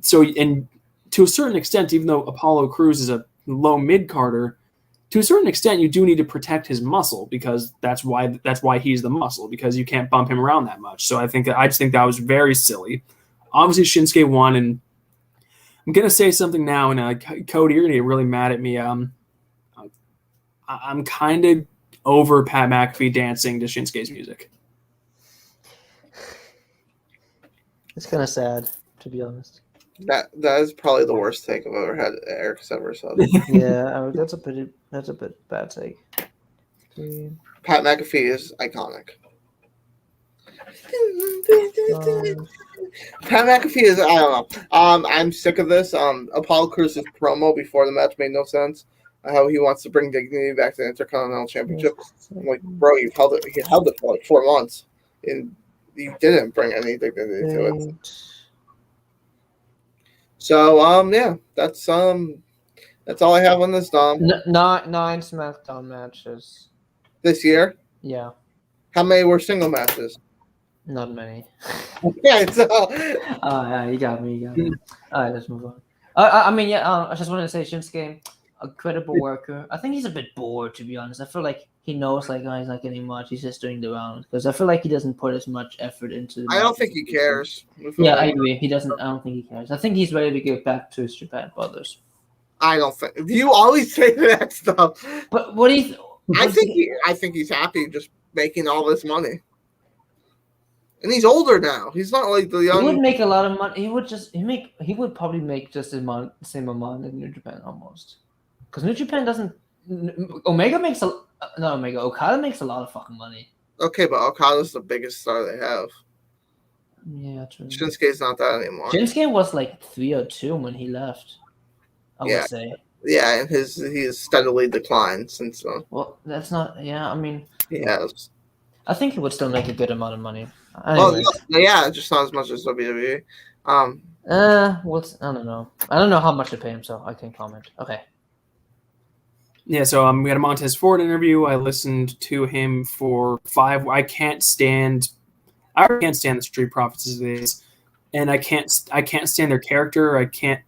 So, and to a certain extent, even though Apollo Crews is a low mid carder, to a certain extent, you do need to protect his muscle because that's why he's the muscle because you can't bump him around that much. So I just think that was very silly. Obviously, Shinsuke won, and I'm gonna say something now, and Cody, you're gonna get really mad at me. I'm kind of over Pat McAfee dancing to Shinsuke's music. It's kind of sad, to be honest. That is probably the worst take I've ever had. Eric's ever said. Yeah, that's a bit bad take. Pat McAfee is iconic. Pat McAfee is I don't know. I'm sick of this. Apollo Crews' promo before the match made no sense. How he wants to bring dignity back to the Intercontinental Championship. I'm like, bro, you held it for like 4 months, and you didn't bring any dignity to it. So yeah, that's all I have on this Dom. 9 SmackDown matches This year. Yeah. How many were single matches? Not many. Yeah, so Yeah, you got me. All right, let's move on. I just wanted to say Shinsuke, a credible worker. I think he's a bit bored, to be honest. I feel like he knows he's not getting much. He's just doing the rounds because I feel like he doesn't put as much effort into. I don't think he cares. Yeah, I agree. He doesn't. I don't think he cares. I think he's ready to give back to his Japan brothers. I don't think. You always say that stuff. But what do you? I think he's happy just making all this money. And he's older now. He's not like the young. He would make a lot of money. He would probably make just the same amount in New Japan almost. Because New Japan doesn't. Okada makes a lot of fucking money. Okay, but Okada's the biggest star they have. Yeah, true. Shinsuke's not that anymore. Shinsuke was like 302 when he left. I would say. Yeah, and he has steadily declined since then. Well, that's not. Yeah, I mean. He has. I think he would still make a good amount of money. Well, yeah, just not as much as WWE. I don't know. I don't know how much to pay him, so I can't comment. Okay. Yeah, so we had a Montez Ford interview. I listened to him for 5. I can't stand the Street Profits as it is, and I can't stand their character. I can't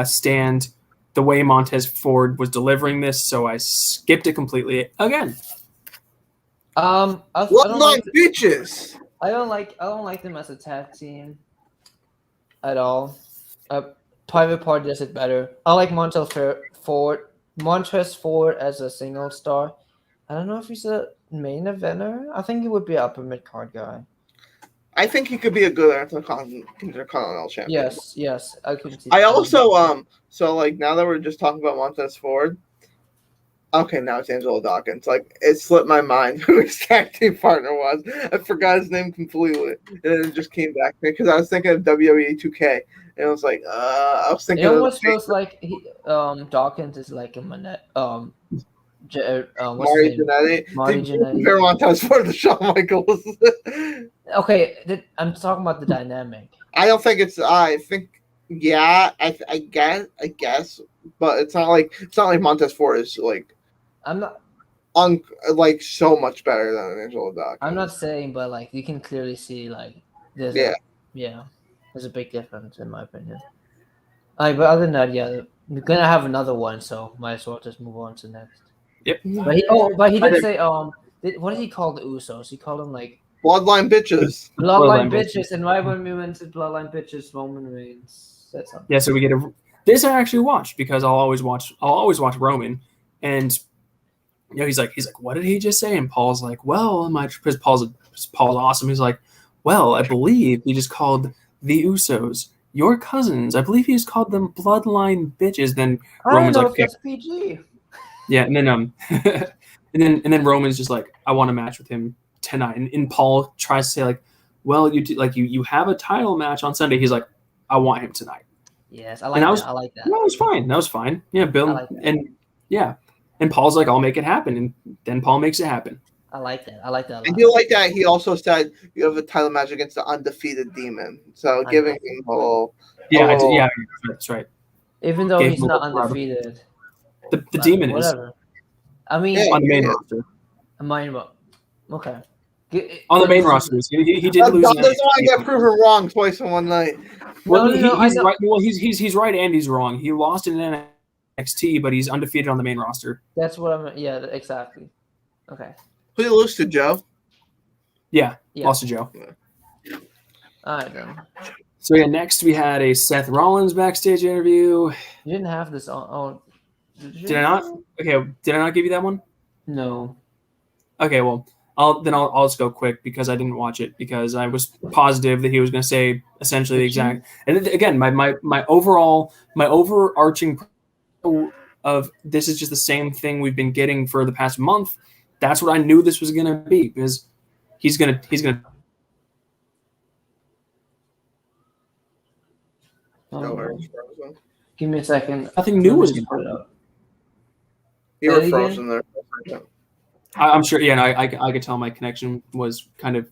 stand the way Montez Ford was delivering this, so I skipped it completely again. Bitches? I don't like them as a tag team at all. Private Party does it better. I like Montrez Ford as a single star. I don't know if he's a main eventer. I think he would be an upper mid card guy. I think he could be a good Intercontinental champion. Yes, I could see. I that. also so like now that we're just talking about Montez Ford. Okay, now it's Angelo Dawkins. Like it slipped my mind who his tag team partner was. I forgot his name completely, and then it just came back to me because I was thinking of WWE 2K, and I was like, I was thinking. It almost feels like Dawkins is like a Manette. What's Marty his name? Jannetty. Marty Did you Jannetty. compare Montez Ford to Shawn Michaels? Okay, I'm talking about the dynamic. I don't think it's. I think yeah. I guess, but it's not like Montez Ford is like I'm not. like so much better than Angelo Dawkins. I'm not saying, but like you can clearly see like there's there's a big difference in my opinion. But other than that, yeah, we're gonna have another one, so might as well just move on to next. Yep. But he did say what did he call the Usos? He called them like Bloodline bitches. Bloodline bitches, and right when we went to Bloodline bitches, Roman Reigns said something. Yeah, so we get this I actually watched because I'll always watch Roman, and he's like, what did he just say? And Paul's like, well, because Paul's awesome. He's like, well, I believe he just called the Usos your cousins. I believe he just called them bloodline bitches. Then Roman's like, okay. That's PG. Yeah, and then and then Roman's just like, I want a match with him tonight. And Paul tries to say like, well, you have a title match on Sunday. He's like, I want him tonight. Yes, I like that. I like that. That was fine. That was fine. Yeah, Bill like and yeah. And Paul's like, I'll make it happen. And then Paul makes it happen. I like that. I like that a lot. I do like that. He also said you have a title match against the undefeated Demon. So giving him a little. Yeah, that's right. Even though Gave he's him a not little undefeated. The Demon whatever. is. I mean, On the main roster. Okay. On the main roster. He did lose. Dom doesn't want to get proven wrong twice in one night. Well, he's right. Well, he's right and he's wrong. He lost in NXT, but he's undefeated on the main roster. That's what I'm. Yeah, exactly. Okay. Who did you lose to, Joe? Yeah, lost to Joe. All right, then. So yeah, next we had a Seth Rollins backstage interview. You didn't have this on. Oh, did I not? Okay, did I not give you that one? No. Okay, well, I'll just go quick because I didn't watch it because I was positive that he was going to say essentially the exact. And again, my overarching of this is just the same thing we've been getting for the past month. That's what I knew this was going to be because he's gonna. Give me a second. Nothing new was going to put up. You were frozen there. I'm sure. Yeah, no, I could tell my connection was kind of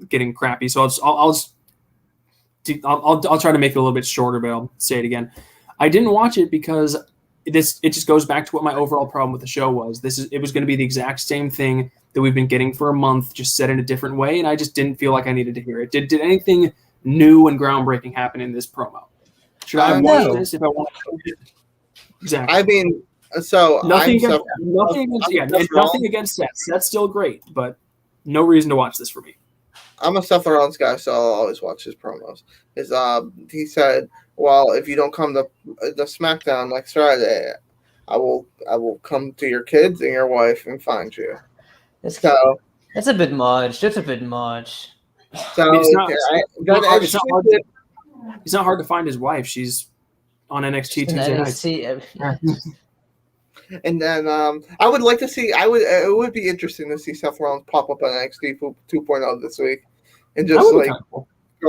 getting crappy. So I'll try to make it a little bit shorter, but I'll say it again. I didn't watch it because it just goes back to what my overall problem with the show was. It was going to be the exact same thing that we've been getting for a month, just said in a different way, and I just didn't feel like I needed to hear it. Did anything new and groundbreaking happen in this promo? Should I watch this if I want to? Exactly. I mean, so nothing against Seth. Seth's still great, but no reason to watch this for me. I'm a Seth Rollins guy, so I'll always watch his promos. He said, well, if you don't come to the SmackDown next Friday, I will come to your kids and your wife and find you. That's a bit much. That's a bit much. So it's not hard to find his wife. She's on NXT Tuesday nights. And then I would like to see. It would be interesting to see Seth Rollins pop up on NXT 2.0 this week, and just go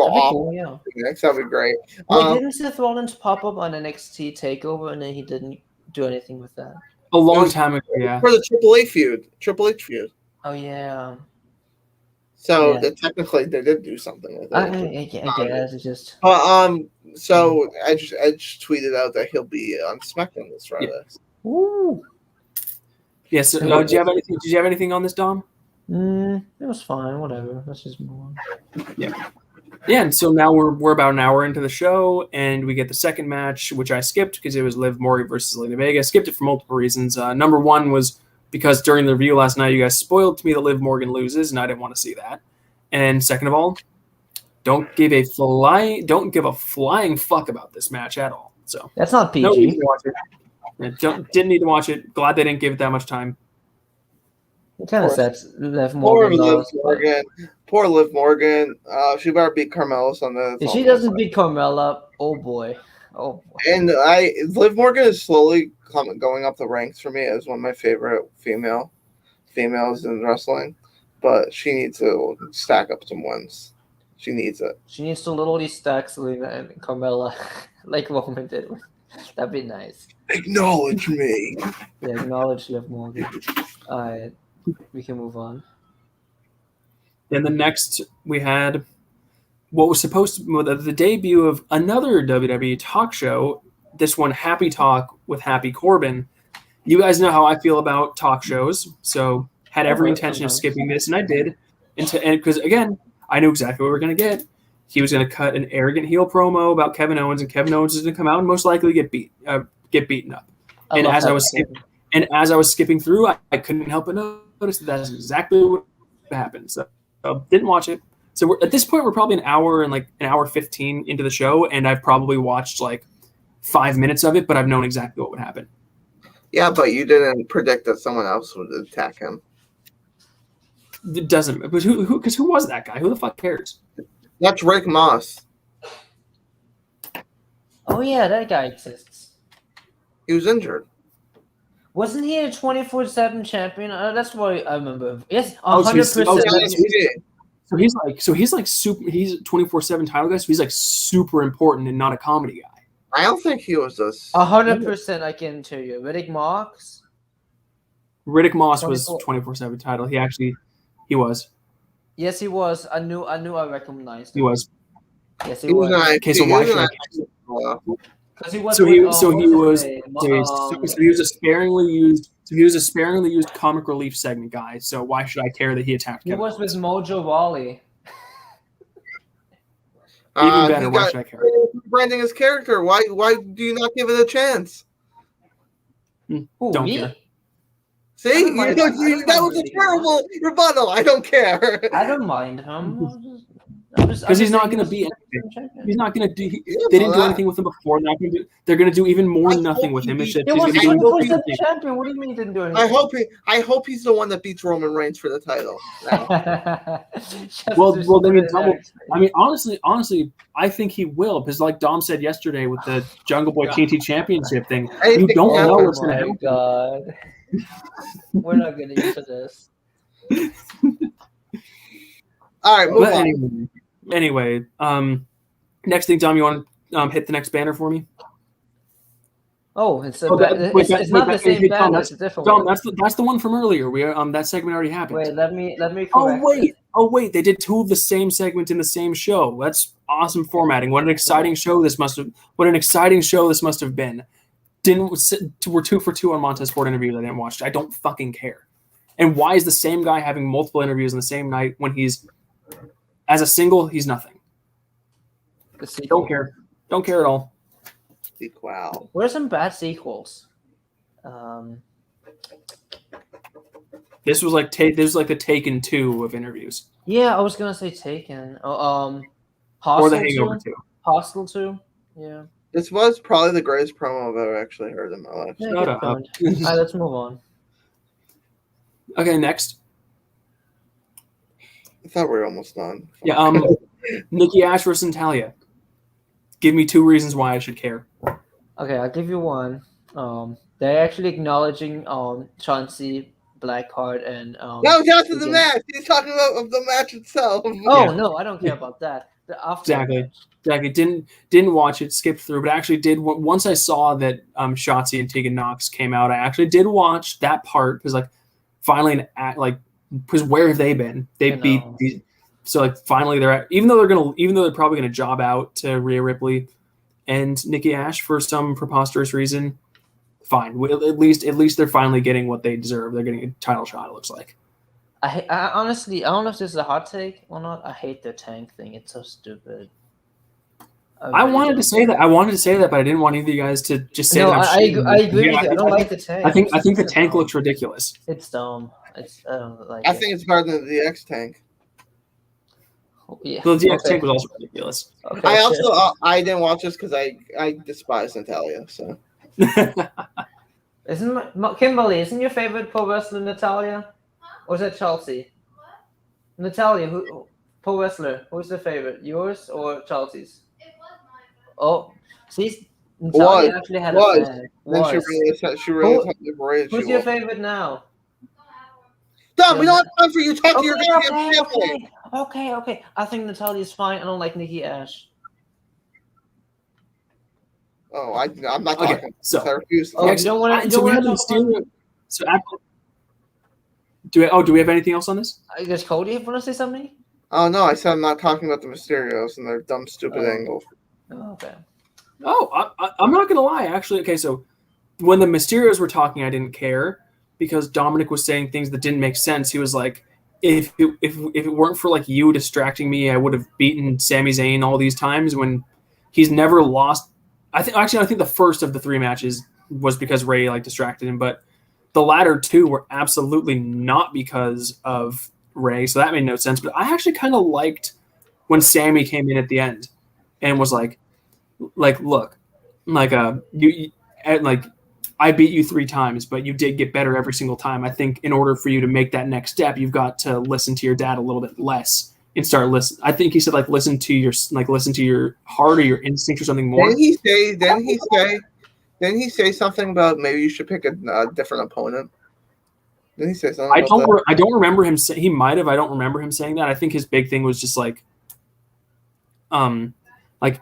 off. Cool, yeah. That'd be great. Wait, didn't Seth Rollins pop up on NXT Takeover and then he didn't do anything with that? A long time ago, yeah. For the Triple H feud. Oh yeah. So technically, they did do something with it. I guess it's just. So Edge tweeted out that he'll be on SmackDown this Friday. Yeah. Ooh. Yeah. So, did you have anything on this, Dom? It was fine. Whatever. Let's just move on. Yeah. Yeah. And so now we're about an hour into the show, and we get the second match, which I skipped because it was Liv Morgan versus Zelina Vega. I skipped it for multiple reasons. Number one was because during the review last night, you guys spoiled to me that Liv Morgan loses, and I didn't want to see that. And second of all, Don't give a flying fuck about this match at all. So That's not no need PG. to watch it. Didn't need to watch it. Glad they didn't give it that much time. It kind of Poor- sucks. Liv Poor Morgan Liv lost. Morgan. Poor Liv Morgan. She better beat Carmella Sunday. If she doesn't beat Carmella, oh boy. Oh boy. And Liv Morgan is slowly going up the ranks for me as one of my favorite females in wrestling. But she needs to stack up some wins. She needs it. She needs to literally stack Selena and Carmella like Roman did. That'd be nice. Acknowledge me. Yeah, acknowledge Liv Morgan. Alright, we can move on. And the next we had what was supposed to be the debut of another WWE talk show. This one, Happy Talk with Happy Corbin. You guys know how I feel about talk shows, so had every intention of skipping this, and I did. And because again, I knew exactly what we were going to get. He was going to cut an arrogant heel promo about Kevin Owens, and Kevin Owens is going to come out and most likely get beaten up. And as I was skipping through, I couldn't help but notice that that's exactly what happened. So didn't watch it. So at this point, we're probably an hour 15 into the show, and I've probably watched like 5 minutes of it, but I've known exactly what would happen. Yeah, but you didn't predict that someone else would attack him. It doesn't. But who was that guy? Who the fuck cares? That's Rick Moss. Oh yeah, that guy exists. He was injured. Wasn't he a 24/7 champion? That's what I remember. Yes, Oh, so 100%. he's like super. He's 24/7 title guy. So he's like super important and not a comedy guy. I don't think he was this. 100% I can tell you. Riddick Moss? Riddick Moss was 24/7 title. He was. Yes, he was. I knew I recognized him. He was. Yes, he He was was. an Okay, so why should I? Because he was. So he with, so he what's his was name? so he was a sparingly used. So he was a sparingly used comic relief segment guy. So why should I care that he attacked He Kevin was with Owens? Mojo Rawley. Even better. Why should I care? Branding his character. Why do you not give it a chance? Who, Don't me? care. See, I don't mind- that was a terrible rebuttal. I don't care. I don't mind him. Because he's not going to be anything. He's not going to do. They didn't do anything with him before. They're going to do even more nothing with him. It's just, He he's was gonna be doing 24/7 champion. What do you mean he didn't do anything? I hope he's the one that beats Roman Reigns for the title. now. Well, then you double. I mean, honestly, I think he will because, like Dom said yesterday with the Jungle Boy TNT Championship thing, you don't know what's going to happen. God. We're not getting into this. All right, move But on. anyway, next thing, Dom, you want to hit the next banner for me? Oh, it's Oh, it's not the same Dom, banner. It's a different Dom, one. that's the one from earlier. We that segment already happened. Wait, let me correct. Oh wait, they did two of the same segment in the same show. That's awesome formatting. What an exciting show this must have been. We're 2 for 2 on Montez Ford interviews I didn't watch. I don't fucking care. And why is the same guy having multiple interviews on the same night when he's as a single, he's nothing. The sequel. Don't care at all. Wow. What are some bad sequels? This was like the Taken 2 of interviews. Yeah, I was gonna say Taken. Or Hostel the Hangover 2. Hostel 2. Yeah. This was probably the greatest promo I've ever actually heard in my life. Yeah, Shut good up. point. All right, let's move on. Okay, next. I thought we were almost done. Yeah, Nikki Ash versus Natalia. Give me 2 reasons why I should care. Okay, I'll give you one. They're actually acknowledging Chauncey Blackheart and No, after the match. He's talking about the match itself. Oh Yeah. no, I don't care about that. The after Exactly. Didn't watch it, skipped through, but actually did. Once I saw that Shotzi and Tegan Knox came out, I actually did watch that part because finally because where have they been? They beat these. So finally even though they're probably gonna job out to Rhea Ripley and Nikki Ash for some preposterous reason. Fine. At least they're finally getting what they deserve. They're getting a title shot. It looks like. I honestly, I don't know if this is a hot take or not. I hate the tank thing. It's so stupid. I wanted to say that. But I didn't want either of you guys to just say No, that. I agree with you. I don't like the tank. I think the It's tank dumb. looks ridiculous. It's dumb. I don't like I it. think it's better than the X Tank. Yeah. The DX okay. tank was also ridiculous. Okay, I shit. also I didn't watch this because I despise Natalia. So Kimberly, isn't your favorite pro wrestler Natalia? Or is that Chelsea? Natalia, who pro wrestler? Who's the favorite? Yours or Chelsea's? Oh, see, Natalia actually had a was. fan. then she realized how liberated Who's she your was. favorite now? Dom, we don't have time for you. Talk to your goddamn family. Okay. I think Natalia's fine. I don't like Nikki Ash. Oh, I'm not Okay, talking. so- I refuse. To Oh, talk. you don't want to? So we have the Mysterio. So after, do we have anything else on this? I guess Cody want to say something. Oh no, I said I'm not talking about the Mysterios and their dumb, stupid Oh. angle. Oh, okay. Oh, I'm not gonna lie. Actually, okay. So when the Mysterios were talking, I didn't care because Dominic was saying things that didn't make sense. He was like, if it weren't for like you distracting me, I would have beaten Sami Zayn all these times. When he's never lost. I think the first of the 3 matches was because Ray like distracted him, but the latter 2 were absolutely not because of Ray. So that made no sense. But I actually kind of liked when Sammy came in at the end and was like look, like I beat you 3 times, but you did get better every single time. I think in order for you to make that next step, you've got to listen to your dad a little bit less and start listen. I think he said listen to your heart or your instinct or something more. Didn't he say something about maybe you should pick a different opponent? Didn't he say something? I don't remember him saying. He might have. I don't remember him saying that. I think his big thing was just like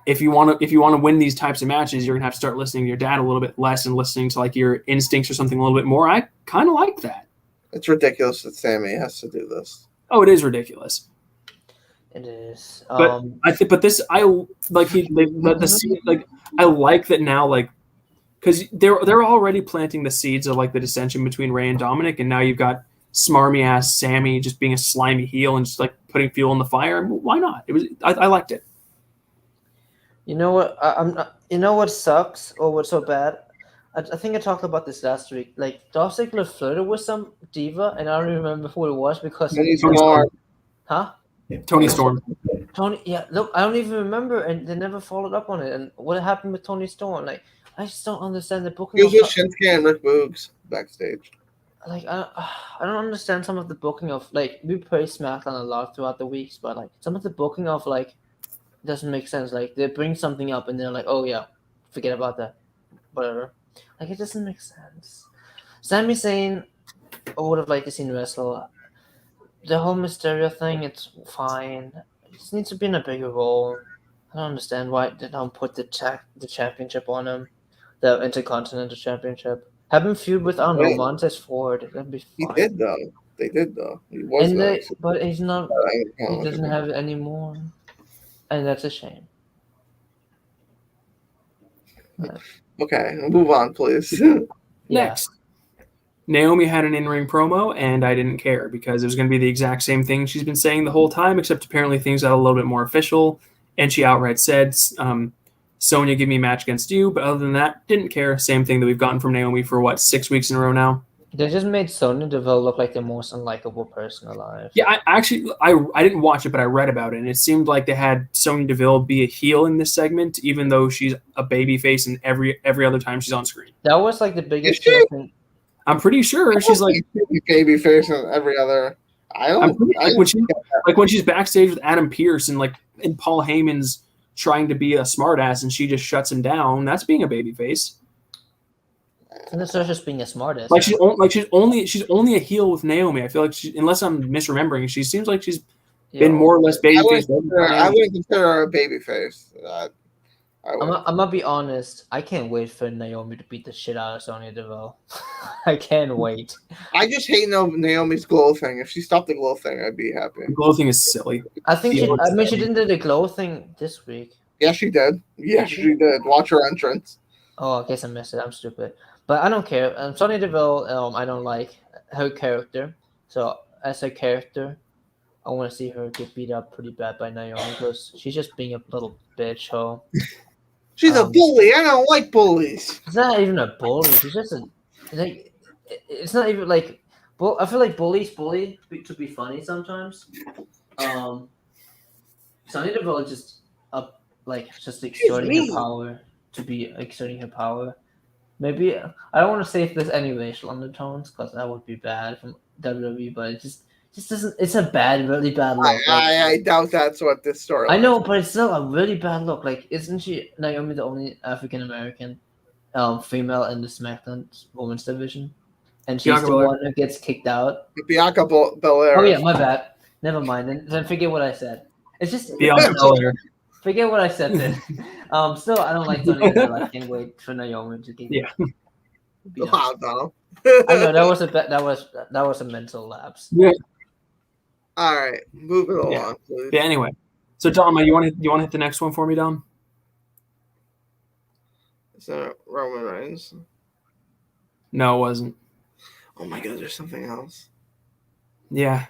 if you want to win these types of matches, you're gonna have to start listening to your dad a little bit less and listening to like your instincts or something a little bit more. I kind of like that. It's ridiculous that Sammy has to do this. Oh, it is ridiculous. It is. But I think, but this I like the scene, like I like that now, like because they're already planting the seeds of like the dissension between Ray and Dominic, and now you've got smarmy ass Sammy just being a slimy heel and just like putting fuel in the fire. Why not? I liked it. You know what? You know what sucks or what's so bad? I think I talked about this last week. Like Dolph Ziggler flirted with some diva, and I don't even remember who it was because. Huh? Tony Storm. Tony, yeah. Look, I don't even remember, and they never followed up on it. And what happened with Tony Storm? Like, I just don't understand the booking. He was with Shinsuke and Rick Boogs backstage. Like, I don't understand some of the booking of like we praise SmackDown a lot throughout the weeks, but like some of the booking of like doesn't make sense. Like they bring something up and they're like, oh yeah, forget about that, whatever. Like it doesn't make sense. Sami Zayn, I would have liked to see wrestle. The whole Mysterio thing, it's fine. It just needs to be in a bigger role. I don't understand why they don't put the championship on him, the Intercontinental Championship. Have him feud with Montez Ford. That'd be fine. He did though. They did though. He was. But he's not. He doesn't have it anymore, and that's a shame. Okay, move on, please. Next, Naomi had an in-ring promo, and I didn't care because it was going to be the exact same thing she's been saying the whole time, except apparently things got a little bit more official, and she outright said, Sonya, give me a match against you, but other than that, didn't care. Same thing that we've gotten from Naomi for, 6 weeks in a row now? They just made Sonya Deville look like the most unlikable person alive. Yeah, I didn't watch it, but I read about it, and it seemed like they had Sonya Deville be a heel in this segment, even though she's a babyface in every other time she's on screen. That was like the biggest thing. I'm pretty sure she's like babyface in every other. When she's backstage with Adam Pearce and Paul Heyman's trying to be a smartass and she just shuts him down. That's being a babyface. And that's not just being a smartass. She's only a heel with Naomi. I feel like unless I'm misremembering, she seems like she's been more or less babyface. I wouldn't consider her a babyface. I'm gonna be honest. I can't wait for Naomi to beat the shit out of Sonya Deville. I can't wait. I just hate Naomi's glow thing. If she stopped the glow thing, I'd be happy. The glow thing is silly. I think she didn't do the glow thing this week. Yeah, she did. Yes, she did. Watch her entrance. Oh, I guess I missed it. I'm stupid. But I don't care. Sonya Deville, I don't like her character. So as a character, I want to see her get beat up pretty bad by Naomi because she's just being a little bitch hoe. She's a bully. I don't like bullies. It's not even a bully. She's just it's not even like. I feel like bullies bully to be funny sometimes. Sonya Deville just just exerting her me. power to be exerting her power. Maybe I don't want to say if there's any racial undertones because that would be bad from WWE, but it just doesn't. It's a bad, really bad look. I doubt that's what this story. I know, but it's still a really bad look. Like, isn't she Naomi the only African American female in the SmackDown Women's division? And she's Bianca the Belair. one who gets kicked out. Bianca Belair. Oh yeah, my bad. Never mind. Then forget what I said. It's just Bianca Belair. forget what I said then. Still, I don't like Sonya Deville. I can't wait for Naomi to get. Yeah. Wow, Dom. I know that was a mental lapse. Yeah. All right, move it along, Yeah. please. Yeah. Anyway, so Dom, you want to hit the next one for me, Dom? Is that Roman Reigns? No, it wasn't. Oh my God, there's something else. Yeah.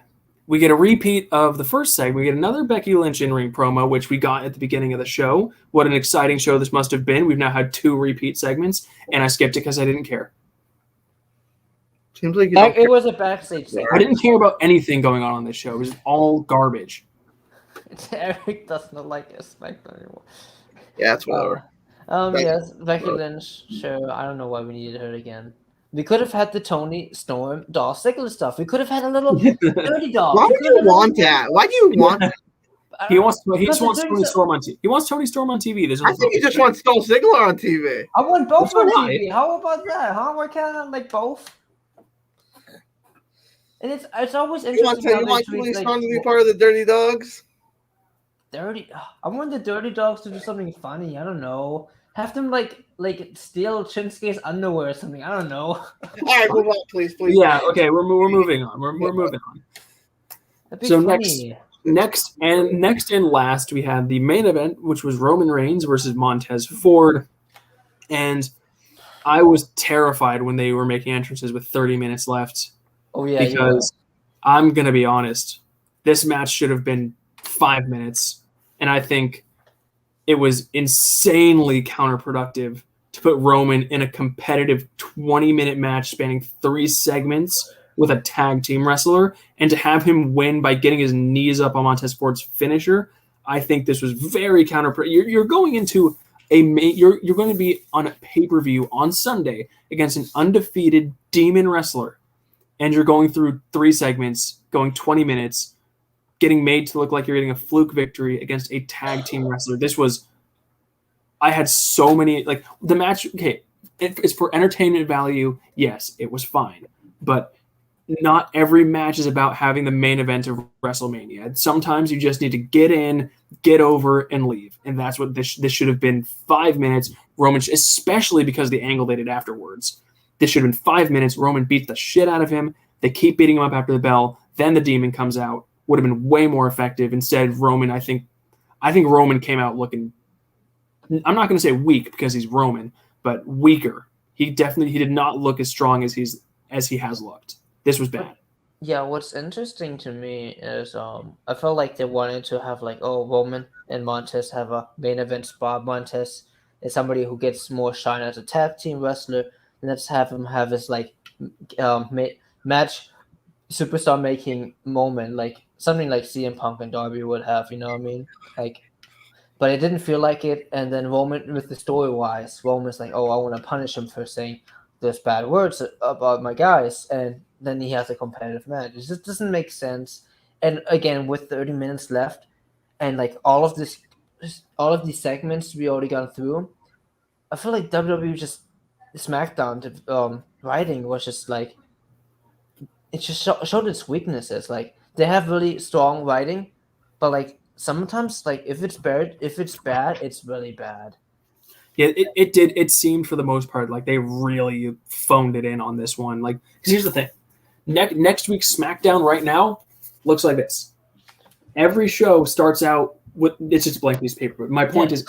We get a repeat of the first segment. We get another Becky Lynch in-ring promo, which we got at the beginning of the show. What an exciting show this must have been. We've now had 2 repeat segments, and I skipped it because I didn't care. Seems like you don't It was a backstage segment. I didn't care about anything going on this show. It was all garbage. Eric doesn't like a SmackDown anymore. Yeah, it's whatever. Yes, Becky Lynch. Sure, I don't know why we needed her again. We could have had the Tony Storm, Dolph Ziggler stuff. We could have had a little Dirty Dog. Why would you want that? Why do you want that? He wants Because Tony Storm on TV. He wants Tony Storm on TV. There's I think you just want Dolph Ziggler on TV. I want both That's on right. TV. How about that? Huh? Why can't I like both? And it's always You want interesting. Tony Storm to be part of the Dirty Dogs? Dirty. I want the Dirty Dogs to do something funny. I don't know. Have them like steal Shinsuke's underwear or something. I don't know. All right, move on, please. Yeah. Okay. We're moving on. We're moving on. That'd be So funny. Next and last, we had the main event, which was Roman Reigns versus Montez Ford. And I was terrified when they were making entrances with 30 minutes left. Oh yeah, Because I'm going to be honest, this match should have been 5 minutes. And I think it was insanely counterproductive to put Roman in a competitive 20-minute match spanning 3 segments with a tag team wrestler, and to have him win by getting his knees up on Montez Ford's finisher. I think this was very counterproductive. You're going into you're going to be on a pay-per-view on Sunday against an undefeated demon wrestler, and you're going through 3 segments, going 20 minutes, getting made to look like you're getting a fluke victory against a tag team wrestler. I had so many, the match, okay, it's for entertainment value. Yes, it was fine. But not every match is about having the main event of WrestleMania. Sometimes you just need to get in, get over, and leave. And that's what this should have been. 5 minutes. Roman, especially because of the angle they did afterwards. This should have been 5 minutes. Roman beats the shit out of him. They keep beating him up after the bell. Then the demon comes out. Would have been way more effective. Instead, Roman, I think Roman came out looking, I'm not going to say weak because he's Roman, but weaker. He did not look as strong as he has looked. This was bad. Yeah, what's interesting to me is I felt like they wanted to have Roman and Montez have a main event spot. Montez is somebody who gets more shine as a tag team wrestler, and let's have him have his match superstar making moment, like something like CM Punk and Darby would have, you know what I mean? But it didn't feel like it. And then Roman, with the story wise, Roman's like, oh, I want to punish him for saying those bad words about my guys, and then he has a competitive match. It just doesn't make sense. And again, with 30 minutes left, and all of these segments we already gone through, I feel like WWE just SmackDown writing was just it just showed its weaknesses. They have really strong writing, but sometimes if it's bad, it's really bad. Yeah, it did. It seemed for the most part like they really phoned it in on this one. Because here's the thing: next week's SmackDown right now looks like this. Every show starts out with it's just a blank piece of paper. But my point is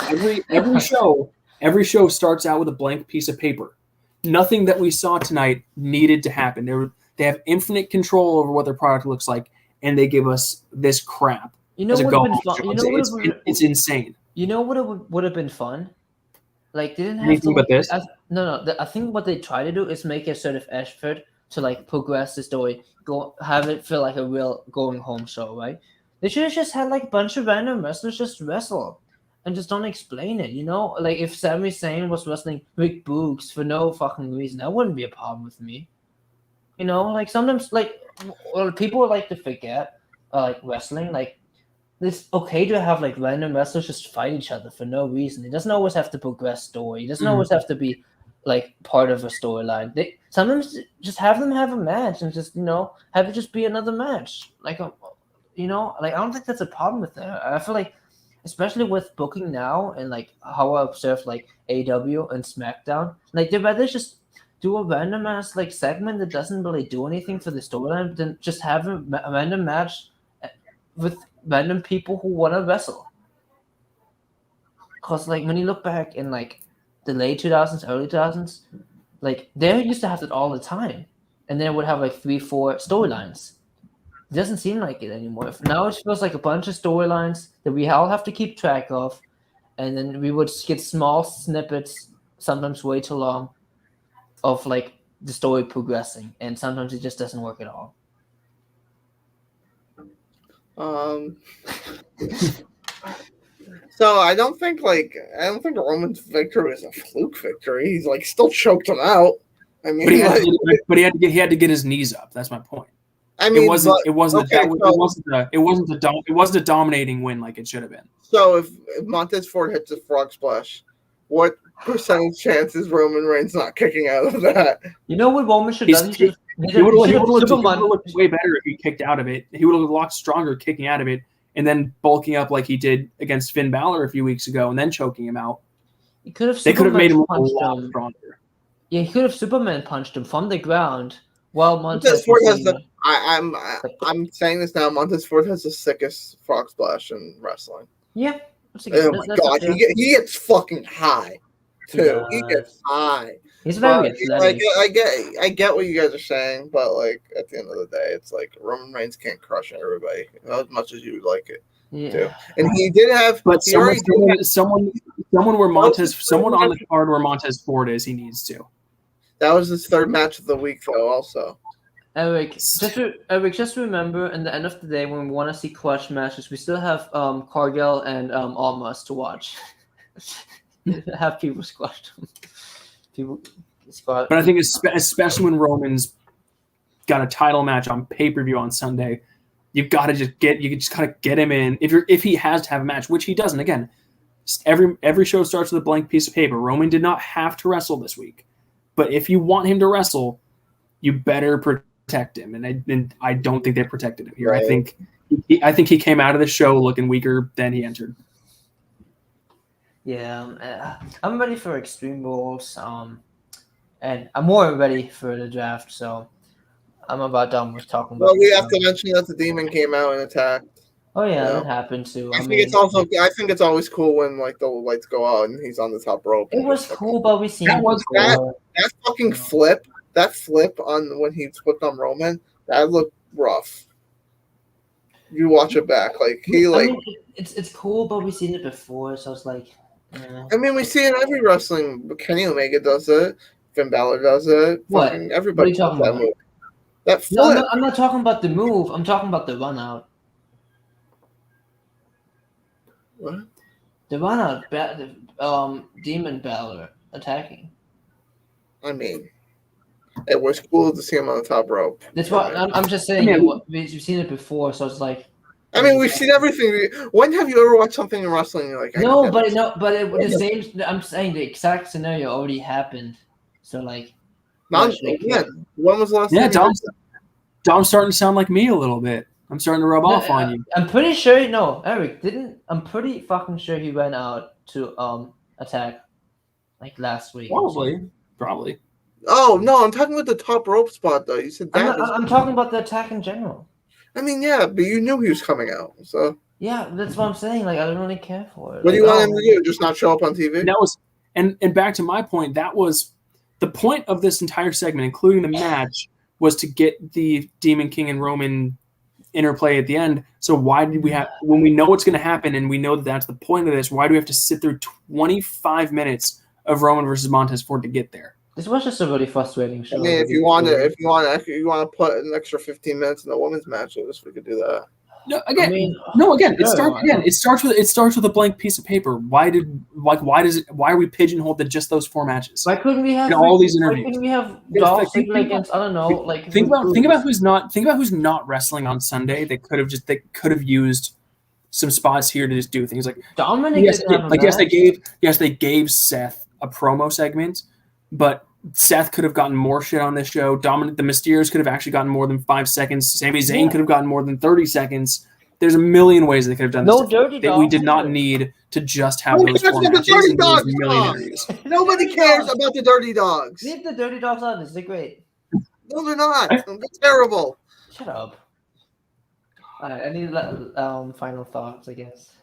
every show starts out with a blank piece of paper. Nothing that we saw tonight needed to happen. They have infinite control over what their product looks like, and they give us this crap. You know what would have been fun? It's insane. You know what would have been fun? They didn't have Anything to. but this? I think what they try to do is make a sort of effort to progress the story, have it feel like a real going home show, right? They should have just had like a bunch of random wrestlers just wrestle and just don't explain it, you know? Like if Sami Zayn was wrestling Rick Boogs for no fucking reason, that wouldn't be a problem with me. You know, like sometimes like people like to forget like wrestling, like it's okay to have like random wrestlers just fight each other for no reason. It doesn't always have to progress story. It doesn't always have to be like part of a storyline. They sometimes just have them have a match and just have it just be another match. Like like I don't think that's a problem with that. I feel like especially with booking now and like how I observe like AEW and SmackDown, like they'd rather just do a random ass like segment that doesn't really do anything for the storyline than just have a random match with random people who want to wrestle. Cause like when you look back in like the late 2000s, early 2000s, like they used to have that all the time, and then it would have like 3-4 storylines. It doesn't seem like it anymore. Now it feels like a bunch of storylines that we all have to keep track of, and then we would get small snippets, sometimes way too long, of like the story progressing, and sometimes it just doesn't work at all. So I don't think Roman's victory was a fluke victory. He's like still choked him out. I mean, but he had to get his knees up. That's my point. I mean, it wasn't a dominating win like it should have been. So if Montez Ford hits a frog splash, what percentage chance is Roman Reigns not kicking out of that? You know what Roman should have done? He would have looked way better if he kicked out of it. He would have looked a lot stronger kicking out of it and then bulking up like he did against Finn Balor a few weeks ago and then choking him out. They could have made him look a lot stronger. Yeah, he could have Superman punched him from the ground while Montez Ford has the. I'm saying this now. Montez Ford has the sickest frog splash in wrestling. Yeah. Oh my god, he gets fucking high too. He gets high. He's very athletic. I get what you guys are saying, but like at the end of the day, it's like Roman Reigns can't crush everybody as much as you would like it. Yeah. Too. And he did have, but someone on the card where Montez Ford is, he needs to. That was his third match of the week, though. Also, Eric, just remember, at the end of the day, when we want to see clutch matches, we still have Cargill and Almas to watch. Have people squash them. But I think especially when Roman's got a title match on pay-per-view on Sunday, you've got to just get him in. If he has to have a match, which he doesn't. Again, every show starts with a blank piece of paper. Roman did not have to wrestle this week, but if you want him to wrestle, you better protect him. And I don't think they protected him here. Right. I think he came out of the show looking weaker than he entered. Yeah, I'm ready for Extreme Rules, and I'm more ready for the draft. So I'm about done with talking about. Well, we have to mention that the Demon came out and attacked. Oh yeah, that happened too. I think it's always cool when like the lights go out and he's on the top rope. It was cool, but we seen that fucking flip. That flip on when he flipped on Roman, that looked rough. You watch it back, like it's cool, but we've seen it before, so it's like. Yeah. I mean, we see it in every wrestling. Kenny Omega does it. Finn Balor does it. What? Everybody does that move. That flip. No, I'm not talking about the move. I'm talking about the run out. What? The run out. Demon Balor attacking. I mean, it was cool to see him on the top rope. That's what I'm just saying. We've seen it before, so it's like. I mean, we've seen everything. When have you ever watched something in wrestling? And you're like, the same. I'm saying the exact scenario already happened. So like, when was the last? Yeah, Dom's starting to sound like me a little bit. I'm starting to rub off on you. I'm pretty sure. No, Eric didn't. I'm pretty fucking sure he went out to attack, like last week. Probably. Oh no, I'm talking about the top rope spot though. You said that. I'm talking about the attack in general. I mean, yeah, but you knew he was coming out, so. Yeah, that's what I'm saying. Like, I don't really care for it. What do you want him to do? Just not show up on TV? That was, and back to my point. That was the point of this entire segment, including the match, was to get the Demon King and Roman interplay at the end. So why did we have, when we know what's going to happen and we know that that's the point of this, why do we have to sit through 25 minutes of Roman versus Montez Ford to get there? This was just a really frustrating show. I mean, if you want to put an extra 15 minutes in the women's match, we could do that. No, again, I mean, It sure, starts with a blank piece of paper. Why are we pigeonholed to just those 4 matches? Why couldn't we have In all these Why interviews. couldn't we have Yeah, Dolph think Ziggler about- against, I don't know, like Think about who's not wrestling on Sunday. They could have used some spots here to just do things like Dominic didn't have a yes match. they gave Seth a promo segment, but Seth could have gotten more shit on this show. Dominic, the Mysterios could have actually gotten more than 5 seconds. Sami Zayn Yeah. could have gotten more than 30 seconds. There's a million ways they could have done No this. dirty That we dogs did not either. need to just have Who those cares 4 about the matches Dirty and those Dogs, million Tom? interviews. Nobody Dirty cares Dogs. about the Dirty Dogs. Leave the dirty dogs on. They're great. No, they're not. They're terrible. Shut up. Alright, I need final thoughts, I guess.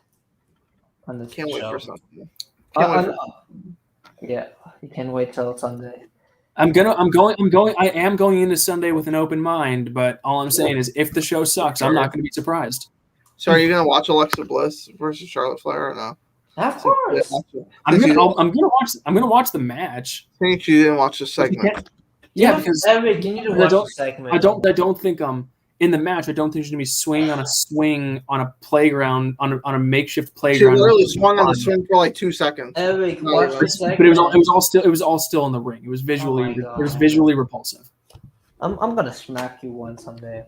On this Can't wait show. for something. Can't wait for Yeah, you can wait till Sunday. I am going into Sunday with an open mind, but all I'm saying is if the show sucks, I'm not going to be surprised. So are you gonna watch Alexa Bliss versus Charlotte Flair or no? Of course. I'm gonna watch the match. I think you didn't watch the segment. Yeah, because Eric, you need to watch the segment. I don't think in the match I don't think she's gonna be swinging on a swing on a playground on a makeshift She playground. literally swung on the swing for like 2 seconds. Eric, No, watch but the segment. But it was all still in the ring. It was visually God. repulsive. I'm gonna smack you one someday.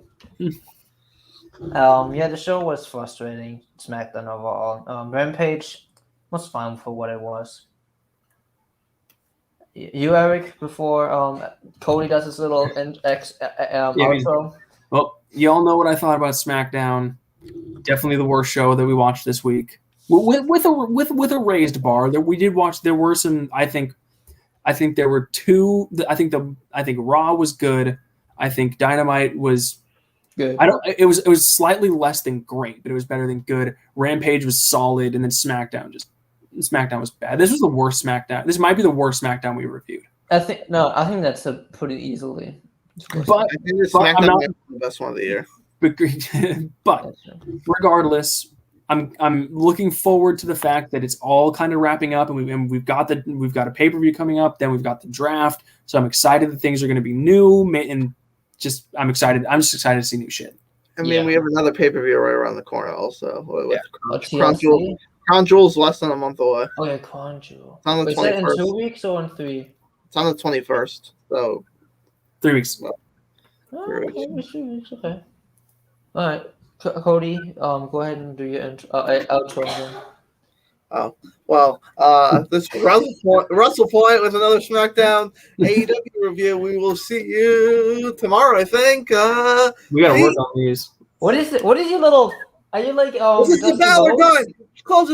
Yeah, the show was frustrating. SmackDown overall. Rampage was fine for what it was. You, Eric, before Cody does his little outro. Well, you all know what I thought about SmackDown. Definitely the worst show that we watched this week. With a raised bar, that we did watch. There were some. I think there were 2. I think Raw was good. I think Dynamite was. Good. It was slightly less than great, but it was better than good. Rampage was solid, and then SmackDown was bad. This was the worst SmackDown. This might be the worst SmackDown we reviewed. I think that's a pretty easily. But I think this but I'm SmackDown not- might be the best one of the year. but regardless, I'm looking forward to the fact that it's all kind of wrapping up, and we've got a pay-per-view coming up. Then we've got the draft, so I'm excited that things are going to be new, and I'm excited. I'm just excited to see new shit. I mean, Yeah. we have another pay-per-view right around the corner also. With Crown TLC? Jewel. Crown Jewel's less than a month away. Okay, Crown Jewel. It's on the Is that in 21st. 2 weeks or in 3? It's on the 21st. So 3 weeks. Oh, 3 weeks. Okay. All right, Cody. Go ahead and do your outro again. well, this is Russell Point with another SmackDown AEW review. We will see you tomorrow, I think. We got to work on these. What is it? What is your little? Are you like This is the Dusty Balor Rhodes? gun. Close the